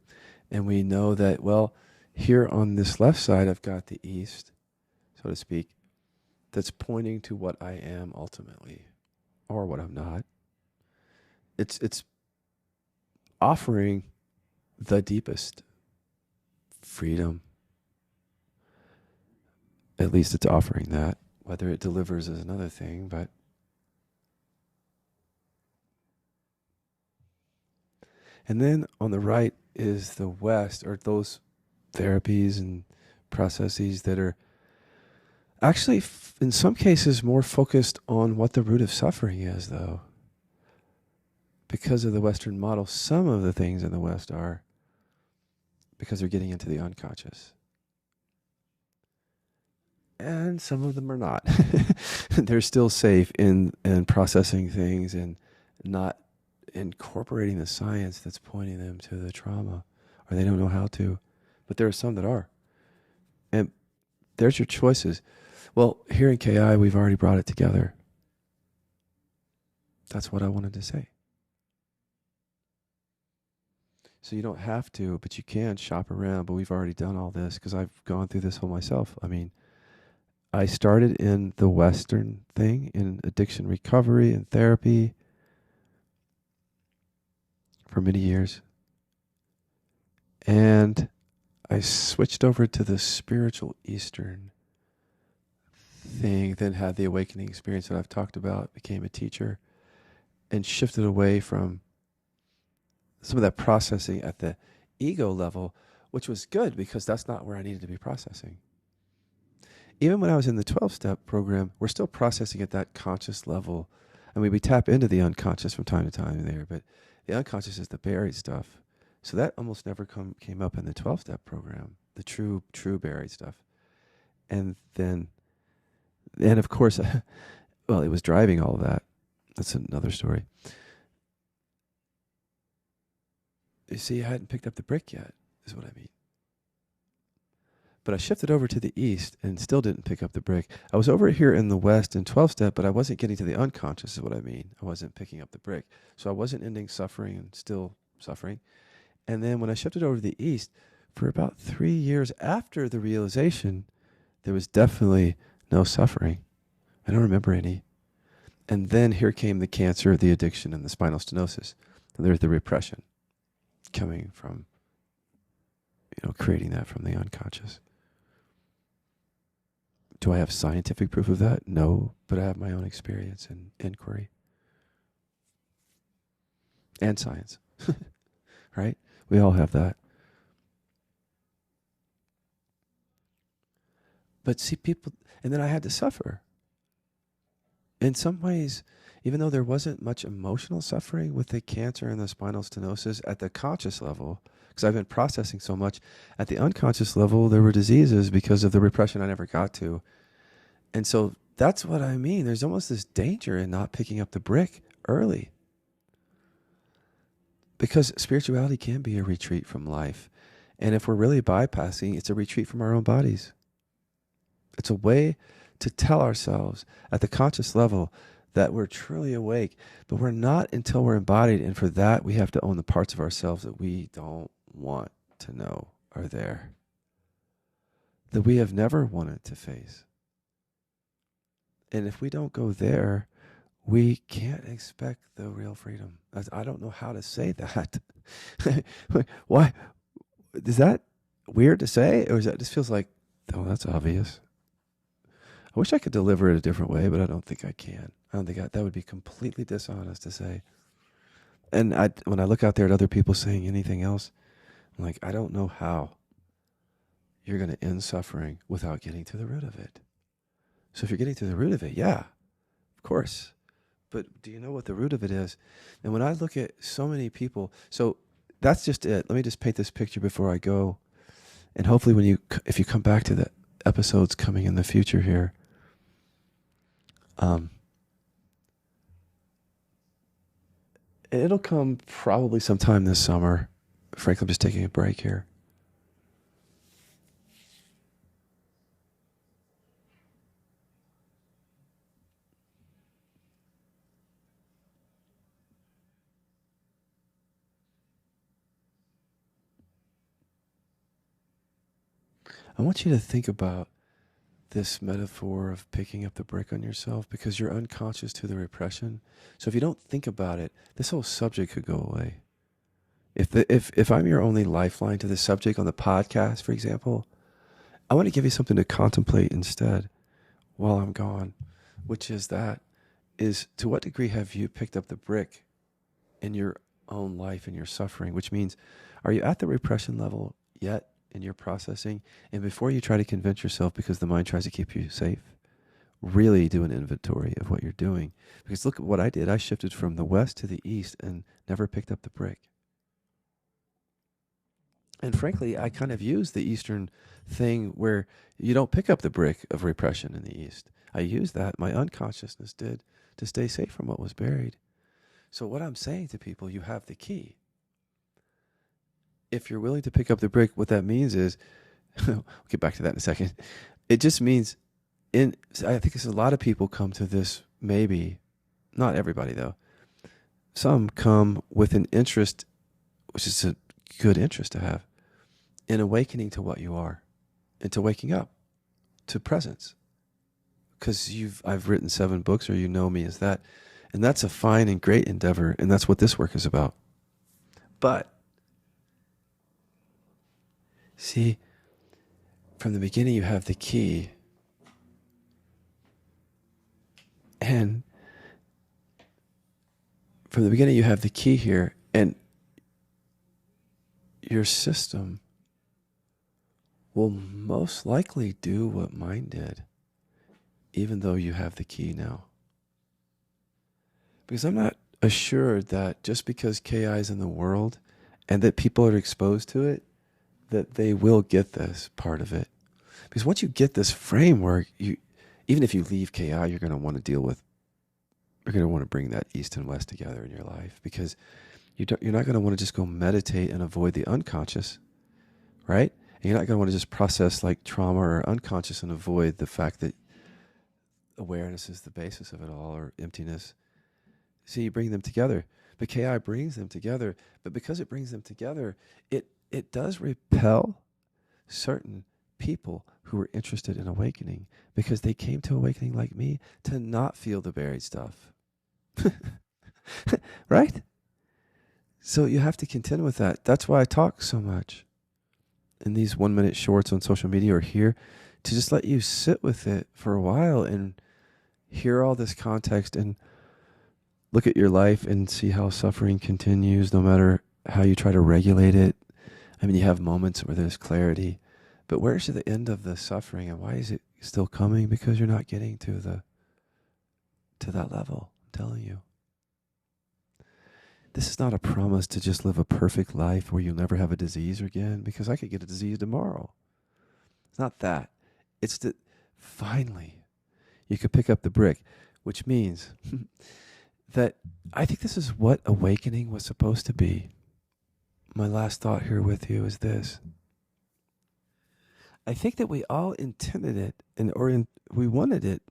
and we know that, well, here on this left side, I've got the East, so to speak, that's pointing to what I am ultimately, or what I'm not. It's offering the deepest freedom. At least it's offering that. Whether it delivers is another thing, but and then on the right is the West, or those therapies and processes that are actually in some cases more focused on what the root of suffering is, though. Because of the Western model, some of the things in the West are because they're getting into the unconscious. And some of them are not. They're still safe in processing things and not incorporating the science that's pointing them to the trauma, or they don't know how to. But there are some that are. And there's your choices. Well, here in KI, we've already brought it together. That's what I wanted to say. So you don't have to, but you can shop around. But we've already done all this because I've gone through this whole myself. I mean, I started in the Western thing, in addiction recovery and therapy for many years. And I switched over to the spiritual Eastern thing, then had the awakening experience that I've talked about, became a teacher, and shifted away from some of that processing at the ego level, which was good because that's not where I needed to be processing. Even when I was in the 12-step program, we're still processing at that conscious level. I mean, we tap into the unconscious from time to time there, but the unconscious is the buried stuff. So that almost never came up in the 12-step program, the true buried stuff. And of course, well, it was driving all of that. That's another story. You see, I hadn't picked up the brick yet, is what I mean. But I shifted over to the East and still didn't pick up the brick. I was over here in the West in 12-step, but I wasn't getting to the unconscious, is what I mean. I wasn't picking up the brick. So I wasn't ending suffering and still suffering. And then when I shifted over to the East, for about 3 years after the realization, there was definitely no suffering. I don't remember any. And then here came the cancer, the addiction, and the spinal stenosis. And there's the repression coming from, creating that from the unconscious. Do I have scientific proof of that? No, but I have my own experience and inquiry. And science. Right? We all have that. But see, people, and then I had to suffer. In some ways, even though there wasn't much emotional suffering with the cancer and the spinal stenosis at the conscious level, because I've been processing so much, at the unconscious level, there were diseases because of the repression I never got to. And so that's what I mean. There's almost this danger in not picking up the brick early. Because spirituality can be a retreat from life. And if we're really bypassing, it's a retreat from our own bodies. It's a way to tell ourselves at the conscious level that we're truly awake, but we're not until we're embodied. And for that, we have to own the parts of ourselves that we don't want to know are there, that we have never wanted to face. And if we don't go there, we can't expect the real freedom. I don't know how to say that. Why? Is that weird to say? Or is that just feels like, oh, that's obvious. I wish I could deliver it a different way, but I don't think I can. I don't think that would be completely dishonest to say. And when I look out there at other people saying anything else, I'm like, I don't know how you're going to end suffering without getting to the root of it. So if you're getting to the root of it, yeah, of course. But do you know what the root of it is? And when I look at so many people, so that's just it. Let me just paint this picture before I go. And hopefully if you come back to the episodes coming in the future here, it'll come probably sometime this summer. Frankly, I'm just taking a break here. I want you to think about this metaphor of picking up the brick on yourself because you're unconscious to the repression. So if you don't think about it, this whole subject could go away. If I'm your only lifeline to the subject on the podcast, for example, I want to give you something to contemplate instead while I'm gone, which is to what degree have you picked up the brick in your own life and your suffering, which means, are you at the repression level yet in your processing? And before you try to convince yourself because the mind tries to keep you safe, really do an inventory of what you're doing. Because look at what I did. I shifted from the West to the East and never picked up the brick. And frankly, I kind of used the Eastern thing where you don't pick up the brick of repression in the East. I used that, my unconsciousness did, to stay safe from what was buried. So what I'm saying to people, you have the key. If you're willing to pick up the brick, what that means is, we'll get back to that in a second. It just means, I think a lot of people come to this, maybe, not everybody though. Some come with an interest, which is a good interest to have, in awakening to what you are, and to waking up, to presence. Because I've written 7 books, or you know me as that. And that's a fine and great endeavor, and that's what this work is about. But, see, from the beginning you have the key, and from the beginning you have the key here, and your system will most likely do what mine did, even though you have the key now. Because I'm not assured that just because KI is in the world and that people are exposed to it, that they will get this part of it. Because once you get this framework, even if you leave KI, you're going to want to you're going to want to bring that East and West together in your life, because you're not going to want to just go meditate and avoid the unconscious, right? And you're not going to want to just process like trauma or unconscious and avoid the fact that awareness is the basis of it all, or emptiness. See, you bring them together. But KI brings them together. But because it brings them together, it does repel certain people who are interested in awakening, because they came to awakening like me to not feel the buried stuff. Right? So you have to contend with that. That's why I talk so much in these 1-minute shorts on social media or here, to just let you sit with it for a while and hear all this context and look at your life and see how suffering continues no matter how you try to regulate it. I mean, you have moments where there's clarity, but where's the end of the suffering, and why is it still coming? Because you're not getting to that level. I'm telling you. This is not a promise to just live a perfect life where you'll never have a disease again, because I could get a disease tomorrow. It's not that. It's that finally you could pick up the brick, which means that I think this is what awakening was supposed to be. My last thought here with you is this. I think that we all intended it, we wanted it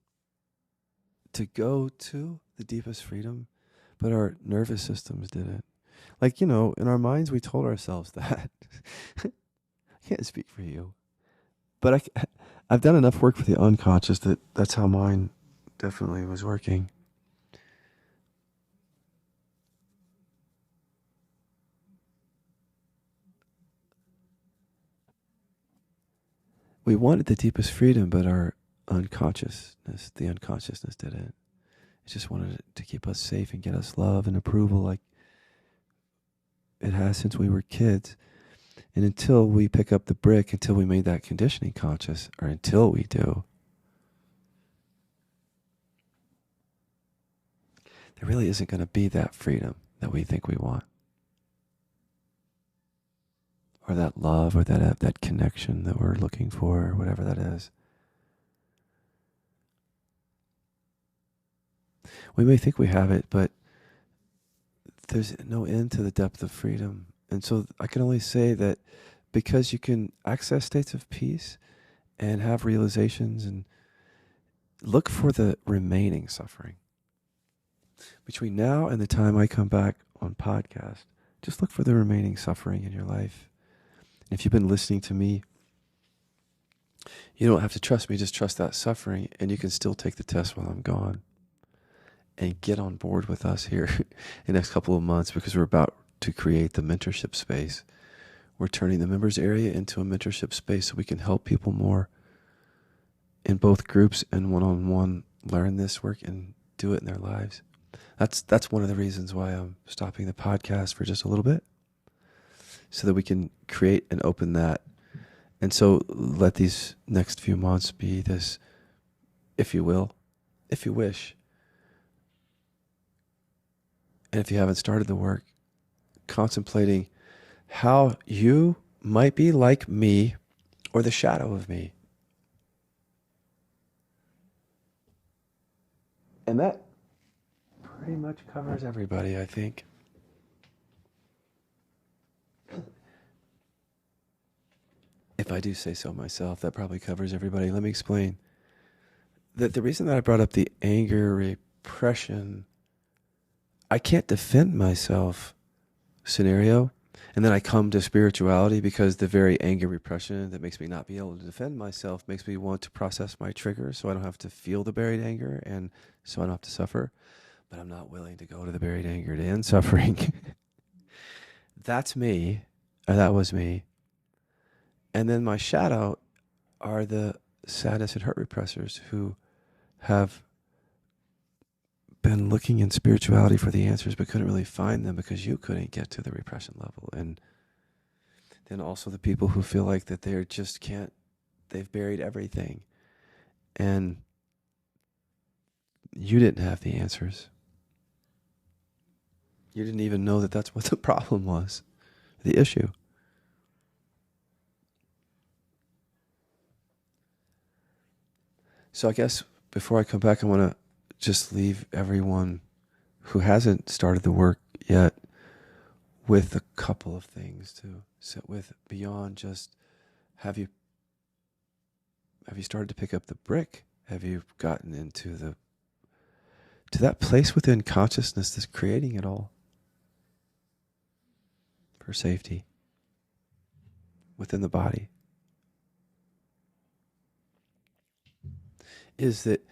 to go to the deepest freedom, but our nervous systems didn't. Like, in our minds we told ourselves that. I can't speak for you, but I've done enough work with the unconscious that's how mine definitely was working. We wanted the deepest freedom, but our the unconsciousness didn't. It just wanted to keep us safe and get us love and approval like it has since we were kids. And until we pick up the brick, until we made that conditioning conscious, or until we do, there really isn't going to be that freedom that we think we want. Or that love, or that connection that we're looking for, or whatever that is. We may think we have it, but there's no end to the depth of freedom. And so I can only say that because you can access states of peace and have realizations and look for the remaining suffering. Between now and the time I come back on podcast, just look for the remaining suffering in your life. And if you've been listening to me, you don't have to trust me, just trust that suffering, and you can still take the test while I'm gone. And get on board with us here in the next couple of months, because we're about to create the mentorship space. We're turning the members area into a mentorship space so we can help people more in both groups and one-on-one learn this work and do it in their lives. That's one of the reasons why I'm stopping the podcast for just a little bit, so that we can create and open that. And so let these next few months be this, if you will, if you wish. And if you haven't started the work, contemplating how you might be like me or the shadow of me. And that pretty much covers everybody, I think. If I do say so myself, that probably covers everybody. Let me explain. The reason that I brought up the anger repression, I can't defend myself scenario, and then I come to spirituality because the very anger repression that makes me not be able to defend myself makes me want to process my triggers so I don't have to feel the buried anger and so I don't have to suffer. But I'm not willing to go to the buried anger to end suffering. That's me. Or that was me. And then my shadow are the sadness and hurt repressors who have been looking in spirituality for the answers but couldn't really find them because you couldn't get to the repression level. And then also the people who feel like that they just can't, they've buried everything. And you didn't have the answers. You didn't even know that that's what the problem was, the issue. So I guess before I come back, I want to just leave everyone who hasn't started the work yet with a couple of things to sit with beyond just have you started to pick up the brick? Have you gotten into that place within consciousness that's creating it all for safety within the body? Is that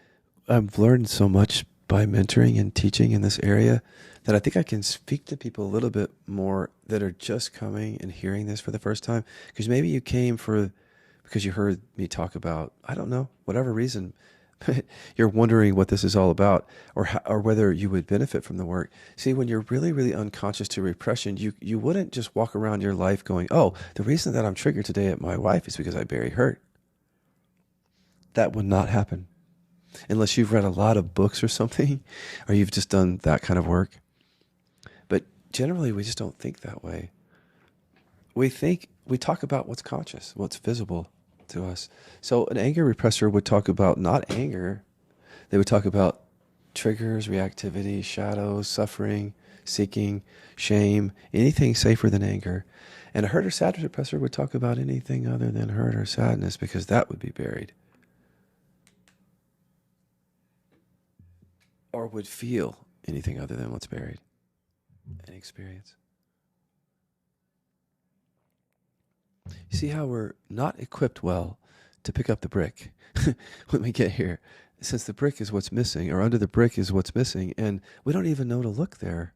I've learned so much by mentoring and teaching in this area that I think I can speak to people a little bit more that are just coming and hearing this for the first time. Because maybe you came because you heard me talk about, I don't know, whatever reason, you're wondering what this is all about or whether you would benefit from the work. See, when you're really, really unconscious to repression, you wouldn't just walk around your life going, oh, the reason that I'm triggered today at my wife is because I buried hurt. That would not happen. Unless you've read a lot of books or something, or you've just done that kind of work. But generally, we just don't think that way. We talk about what's conscious, what's visible to us. So an anger repressor would talk about not anger. They would talk about triggers, reactivity, shadows, suffering, seeking, shame, anything safer than anger. And a hurt or sadness repressor would talk about anything other than hurt or sadness because that would be buried. Or would feel anything other than what's buried and experience. You see how we're not equipped well to pick up the brick when we get here, since the brick is what's missing, or under the brick is what's missing, and we don't even know to look there.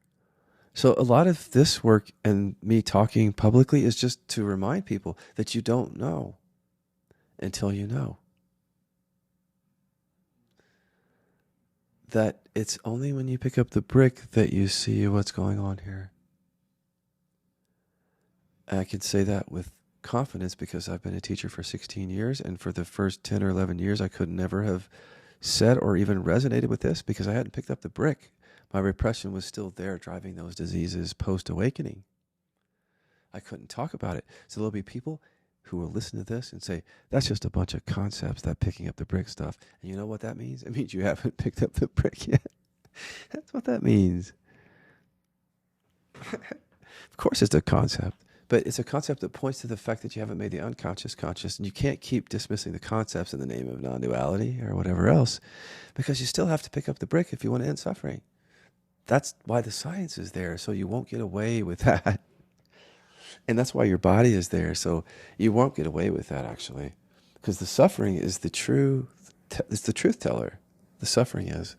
So a lot of this work and me talking publicly is just to remind people that you don't know until you know. That it's only when you pick up the brick that you see what's going on here. And I can say that with confidence because I've been a teacher for 16 years, and for the first 10 or 11 years I could never have said or even resonated with this because I hadn't picked up the brick. My repression was still there driving those diseases post-awakening. I couldn't talk about it. So there'll be people who will listen to this and say, that's just a bunch of concepts, that picking up the brick stuff. And you know what that means? It means you haven't picked up the brick yet. That's what that means. Of course it's a concept, but it's a concept that points to the fact that you haven't made the unconscious conscious, and you can't keep dismissing the concepts in the name of non-duality or whatever else, because you still have to pick up the brick if you want to end suffering. That's why the science is there, so you won't get away with that. And that's why your body is there, so you won't get away with that, actually. Because the suffering is the truth teller. The suffering is.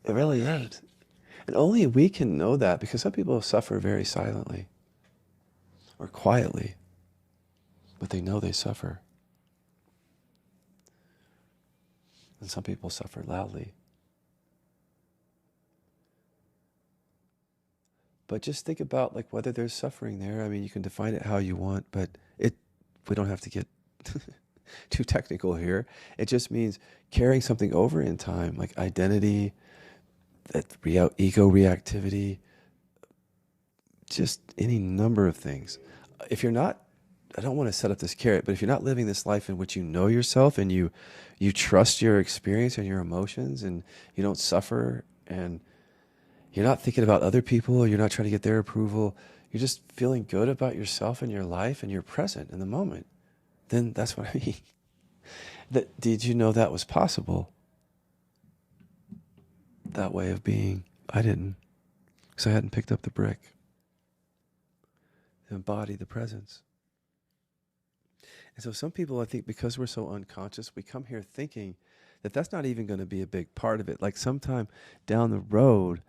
It really is. And only we can know that, because some people suffer very silently or quietly, but they know they suffer. And some people suffer loudly. But just think about like whether there's suffering there. I mean, you can define it how you want, but we don't have to get too technical here. It just means carrying something over in time, like identity, that ego reactivity, just any number of things. If you're not I don't want to set up this carrot, but if you're not living this life in which you know yourself and you trust your experience and your emotions and you don't suffer and you're not thinking about other people or you're not trying to get their approval, you're just feeling good about yourself and your life and you're present in the moment, then that's what I mean. Did you know that was possible? That way of being. I didn't, because I hadn't picked up the brick. Embody the presence. And so some people, I think, because we're so unconscious, we come here thinking that that's not even going to be a big part of it. Like sometime down the road,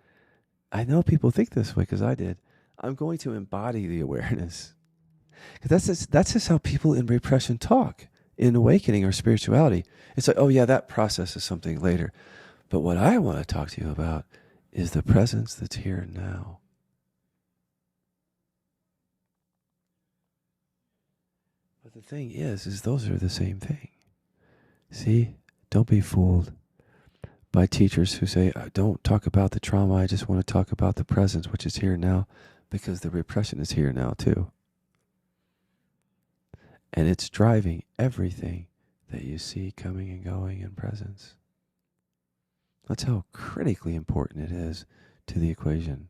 I know people think this way because I did. I'm going to embody the awareness. Because that's just how people in repression talk in awakening or spirituality. It's like, oh yeah, that process is something later. But what I want to talk to you about is the presence that's here and now. But the thing is those are the same thing. See, don't be fooled by teachers who say, don't talk about the trauma, I just want to talk about the presence, which is here now, because the repression is here now too. And it's driving everything that you see coming and going in presence. That's how critically important it is to the equation.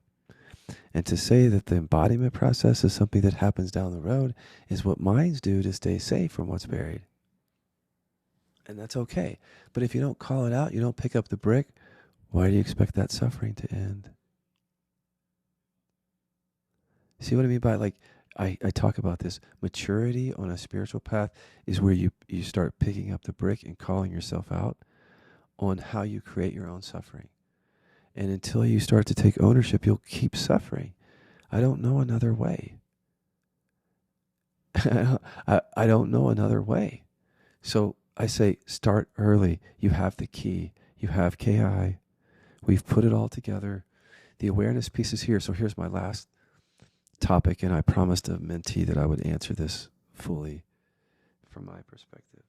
And to say that the embodiment process is something that happens down the road is what minds do to stay safe from what's buried. And that's okay. But if you don't call it out, you don't pick up the brick, why do you expect that suffering to end? See what I mean by, like, I talk about this. Maturity on a spiritual path is where you start picking up the brick and calling yourself out on how you create your own suffering. And until you start to take ownership, you'll keep suffering. I don't know another way. I don't know another way. So I say, start early. You have the key. You have KI. We've put it all together. The awareness piece is here. So here's my last topic, and I promised a mentee that I would answer this fully from my perspective.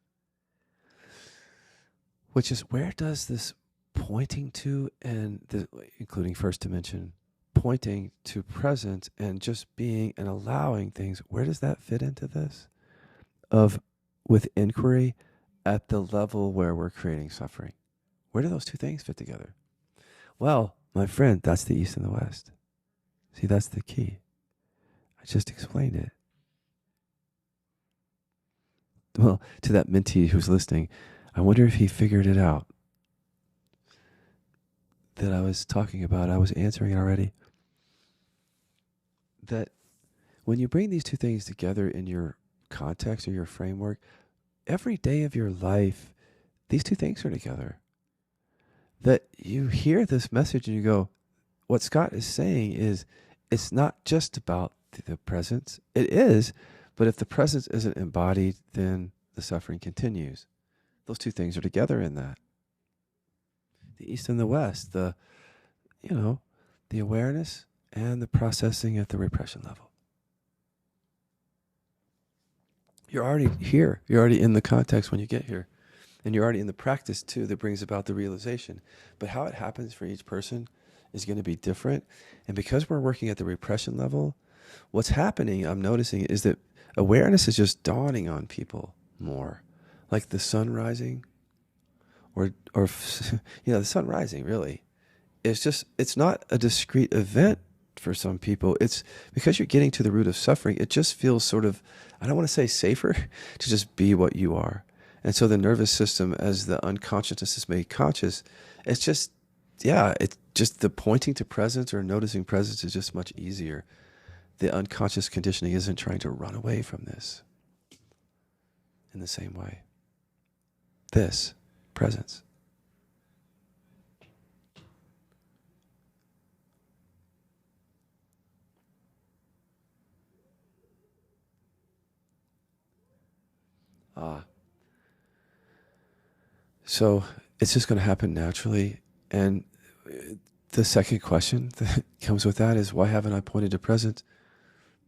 Which is, where does this pointing to, and including first dimension, pointing to presence and just being and allowing things, where does that fit into this? With inquiry at the level where we're creating suffering. Where do those two things fit together? Well, my friend, that's the East and the West. See, that's the key. I just explained it. Well, to that mentee who's listening, I wonder if he figured it out. That I was talking about, I was answering it already. That when you bring these two things together in your context or your framework, every day of your life, these two things are together. That you hear this message and you go, what Scott is saying is, it's not just about the presence. It is, but if the presence isn't embodied, then the suffering continues. Those two things are together in that. The East and the West, the awareness and the processing at the repression level. You're already here. You're already in the context when you get here. And you're already in the practice too that brings about the realization. But how it happens for each person is going to be different. And because we're working at the repression level, what's happening, I'm noticing, is that awareness is just dawning on people more. Like the sun rising, or the sun rising, really. It's not a discrete event for some people. It's because you're getting to the root of suffering. It just feels sort of, I don't want to say safer, to just be what you are. And so the nervous system, as the unconsciousness is made conscious, it's just the pointing to presence or noticing presence is just much easier. The unconscious conditioning isn't trying to run away from this in the same way. This presence. So it's just going to happen naturally. And the second question that comes with that is, why haven't I pointed to presence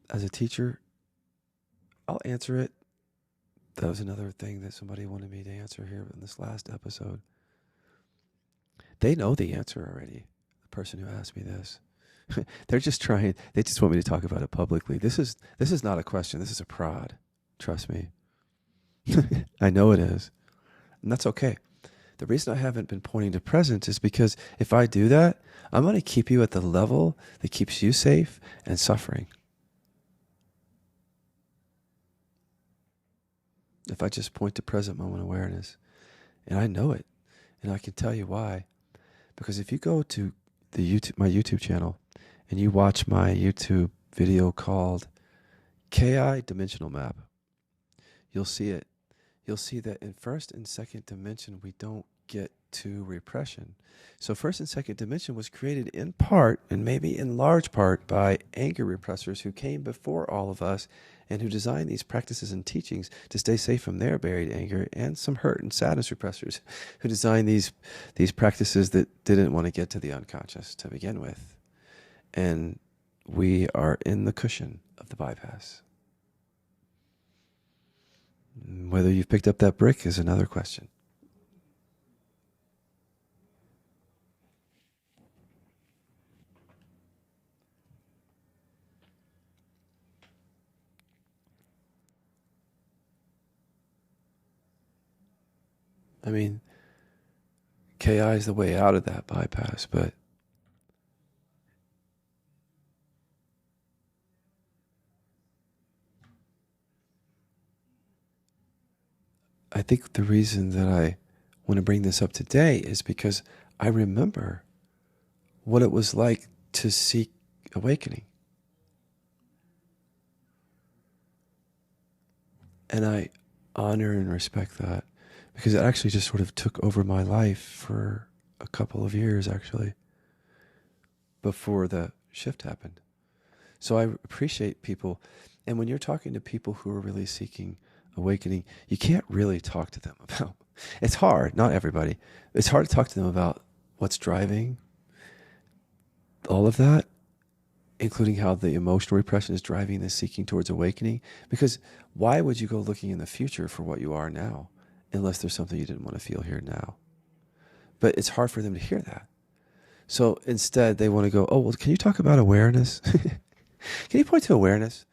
as a teacher? I'll answer it. That was another thing that somebody wanted me to answer here in this last episode. They know the answer already, the person who asked me this. They just want me to talk about it publicly. This is not a question, this is a prod. Trust me. I know it is. And that's okay. The reason I haven't been pointing to present is because if I do that, I'm going to keep you at the level that keeps you safe and suffering. If I just point to present moment awareness, and I know it, and I can tell you why. Because if you go to my YouTube channel and you watch my YouTube video called KI Dimensional Map, you'll see it. You'll see that in first and second dimension, we don't get to repression. So first and second dimension was created in part, and maybe in large part, by anger repressors who came before all of us and who designed these practices and teachings to stay safe from their buried anger, and some hurt and sadness repressors who designed these practices that didn't want to get to the unconscious to begin with. And we are in the cushion of the bypass. Whether you've picked up that brick is another question. I mean, KI is the way out of that bypass, but I think the reason that I want to bring this up today is because I remember what it was like to seek awakening. And I honor and respect that, because it actually just sort of took over my life for a couple of years, actually, before the shift happened. So I appreciate people. And when you're talking to people who are really seeking awakening, you can't really talk to them about, it's hard, not everybody. It's hard to talk to them about what's driving all of that, including how the emotional repression is driving the seeking towards awakening. Because why would you go looking in the future for what you are now, unless there's something you didn't want to feel here now? But it's hard for them to hear that. So instead, they want to go, oh, well, can you talk about awareness? Can you point to awareness?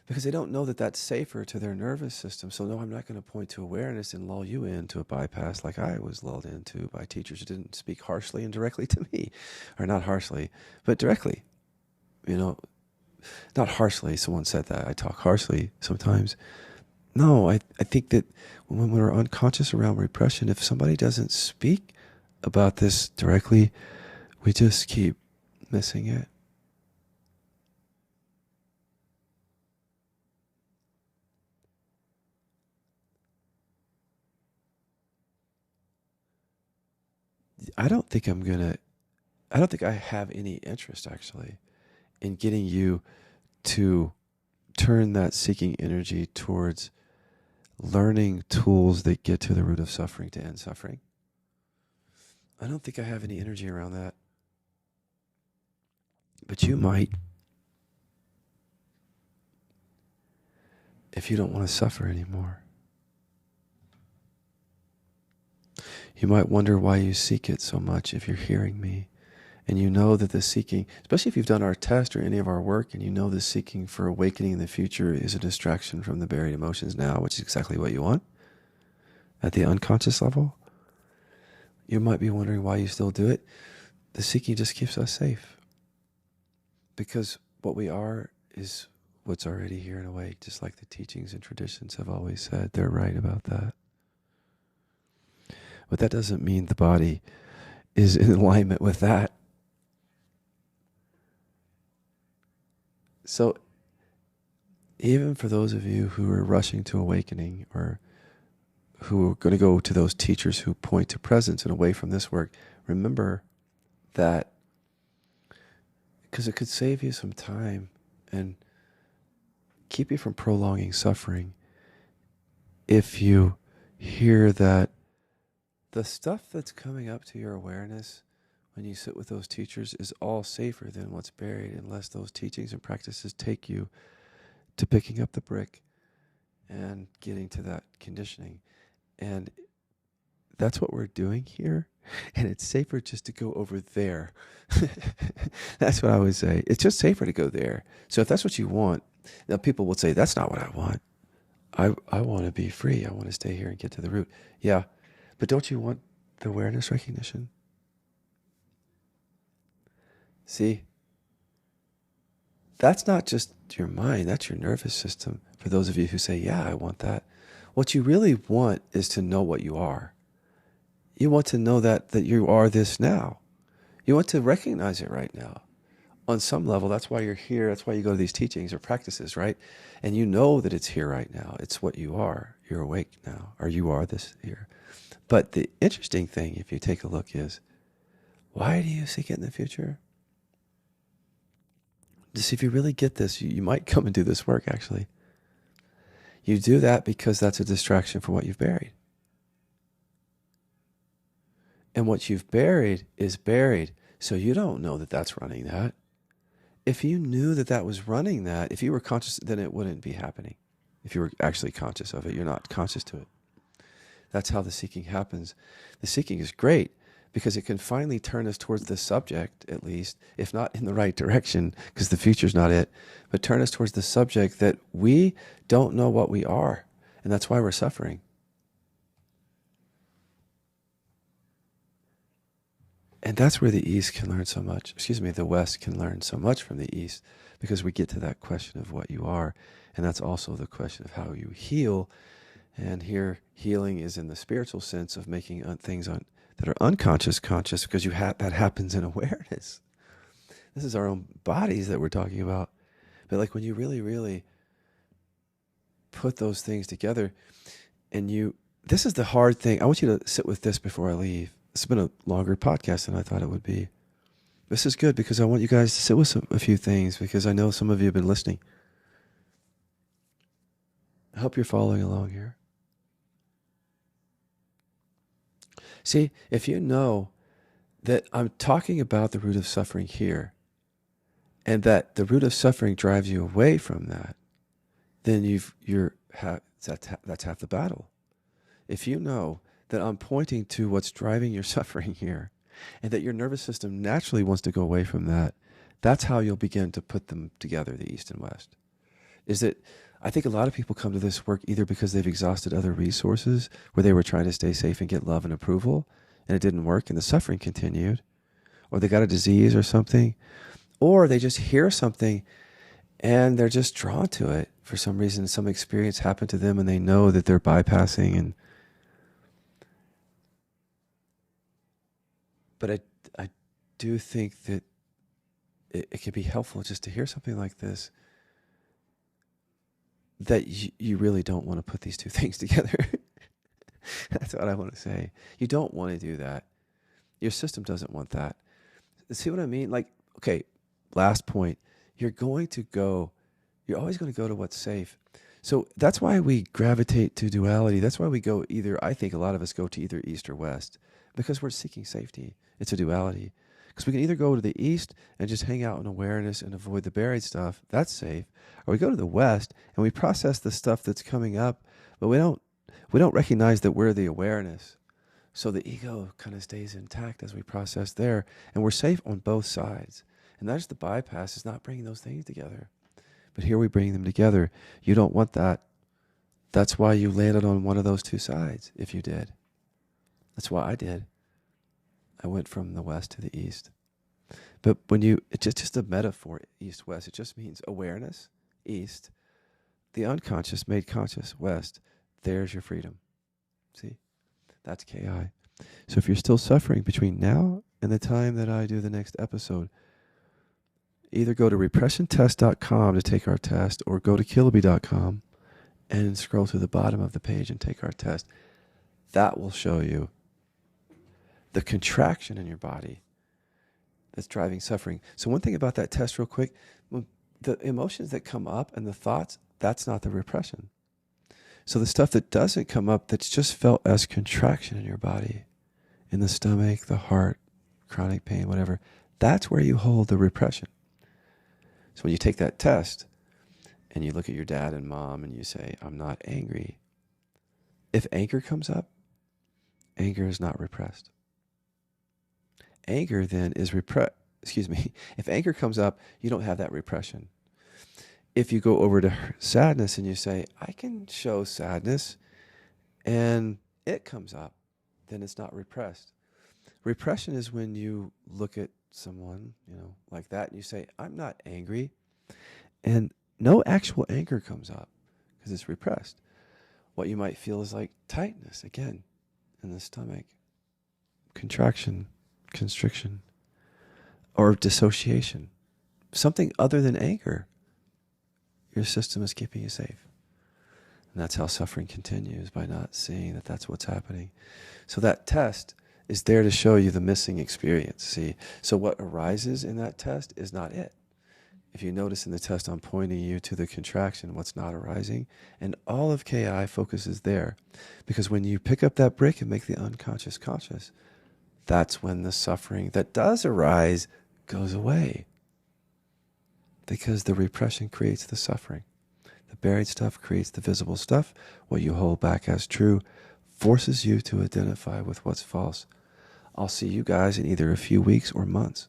Because they don't know that that's safer to their nervous system. So no, I'm not going to point to awareness and lull you into a bypass like I was lulled into by teachers who didn't speak harshly and directly to me. Or not harshly, but directly. You know, not harshly. Someone said that. I talk harshly sometimes. No, I think that when we're unconscious around repression, if somebody doesn't speak about this directly, we just keep missing it. I don't think I have any interest actually in getting you to turn that seeking energy towards learning tools that get to the root of suffering to end suffering. I don't think I have any energy around that. But you might, if you don't want to suffer anymore. You might wonder why you seek it so much if you're hearing me. And you know that the seeking, especially if you've done our test or any of our work, and you know the seeking for awakening in the future is a distraction from the buried emotions now, which is exactly what you want at the unconscious level. You might be wondering why you still do it. The seeking just keeps us safe. Because what we are is what's already here in a way, just like the teachings and traditions have always said. They're right about that. But that doesn't mean the body is in alignment with that. So even for those of you who are rushing to awakening, or who are going to go to those teachers who point to presence and away from this work, remember that, because it could save you some time and keep you from prolonging suffering if you hear that the stuff that's coming up to your awareness when you sit with those teachers is all safer than what's buried, unless those teachings and practices take you to picking up the brick and getting to that conditioning. And that's what we're doing here. And it's safer just to go over there. That's what I would say. It's just safer to go there. So if that's what you want, now people will say, that's not what I want. I want to be free. I want to stay here and get to the root. Yeah. But don't you want the awareness recognition? See, that's not just your mind, that's your nervous system. For those of you who say, yeah, I want that. What you really want is to know what you are. You want to know that you are this now. You want to recognize it right now. On some level, that's why you're here. That's why you go to these teachings or practices, right? And you know that it's here right now. It's what you are. You're awake now, or you are this here. But the interesting thing, if you take a look, is why do you seek it in the future? Just if you really get this, you might come and do this work, actually. You do that because that's a distraction from what you've buried. And what you've buried is buried, so you don't know that that's running that. If you knew that that was running that, if you were conscious, then it wouldn't be happening. If you were actually conscious of it, you're not conscious to it. That's how the seeking happens. The seeking is great because it can finally turn us towards the subject, at least, if not in the right direction, because the future's not it, but turn us towards the subject that we don't know what we are, and that's why we're suffering. And that's where the East can learn so much. The West can learn so much from the East, because we get to that question of what you are, and that's also the question of how you heal. And here, healing is in the spiritual sense of making things that are unconscious conscious, because that happens in awareness. This is our own bodies that we're talking about. But like when you really, really put those things together, and this is the hard thing. I want you to sit with this before I leave. It's been a longer podcast than I thought it would be. This is good because I want you guys to sit with a few things, because I know some of you have been listening. I hope you're following along here. See, if you know that I'm talking about the root of suffering here, and that the root of suffering drives you away from that, then that's half the battle. If you know that I'm pointing to what's driving your suffering here, and that your nervous system naturally wants to go away from that, that's how you'll begin to put them together, the East and West. Is that I think a lot of people come to this work either because they've exhausted other resources where they were trying to stay safe and get love and approval, and it didn't work and the suffering continued, or they got a disease or something, or they just hear something and they're just drawn to it for some reason. Some experience happened to them and they know that they're bypassing. But I do think that it can be helpful just to hear something like this, that you really don't want to put these two things together. That's what I want to say. You don't want to do that. Your system doesn't want that. See what I mean? Like, okay, last point. You're always going to go to what's safe. So that's why we gravitate to duality. That's why we go I think a lot of us go to either East or West, because we're seeking safety. It's a duality. Because we can either go to the East and just hang out in awareness and avoid the buried stuff. That's safe. Or we go to the West and we process the stuff that's coming up, but we don't recognize that we're the awareness. So the ego kind of stays intact as we process there, and we're safe on both sides. And that's the bypass, is not bringing those things together. But here we bring them together. You don't want that. That's why you landed on one of those two sides, if you did. That's why I did. I went from the West to the East. But it's just a metaphor, East-West. It just means awareness, East. The unconscious made conscious, West. There's your freedom. See? That's KI. So if you're still suffering between now and the time that I do the next episode, either go to repressiontest.com to take our test, or go to Kiloby.com and scroll to the bottom of the page and take our test. That will show you the contraction in your body that's driving suffering. So one thing about that test real quick, the emotions that come up and the thoughts, that's not the repression. So the stuff that doesn't come up, that's just felt as contraction in your body, in the stomach, the heart, chronic pain, whatever, that's where you hold the repression. So when you take that test and you look at your dad and mom and you say, I'm not angry, if anger comes up, anger is not repressed. Anger then is if anger comes up, you don't have that repression. if you go over to sadness and you say, I can show sadness, and it comes up, then it's not repressed. Repression is when you look at someone, like that, and you say, I'm not angry, and no actual anger comes up because it's repressed. What you might feel is like tightness, again, in the stomach, contraction, constriction, or dissociation. Something other than anger. Your system is keeping you safe. And that's how suffering continues, by not seeing that that's what's happening. So that test is there to show you the missing experience. See, so what arises in that test is not it. If you notice in the test, I'm pointing you to the contraction, what's not arising, and all of KI focuses there. Because when you pick up that brick and make the unconscious conscious, that's when the suffering that does arise goes away. Because the repression creates the suffering. The buried stuff creates the visible stuff. What you hold back as true forces you to identify with what's false. I'll see you guys in either a few weeks or months.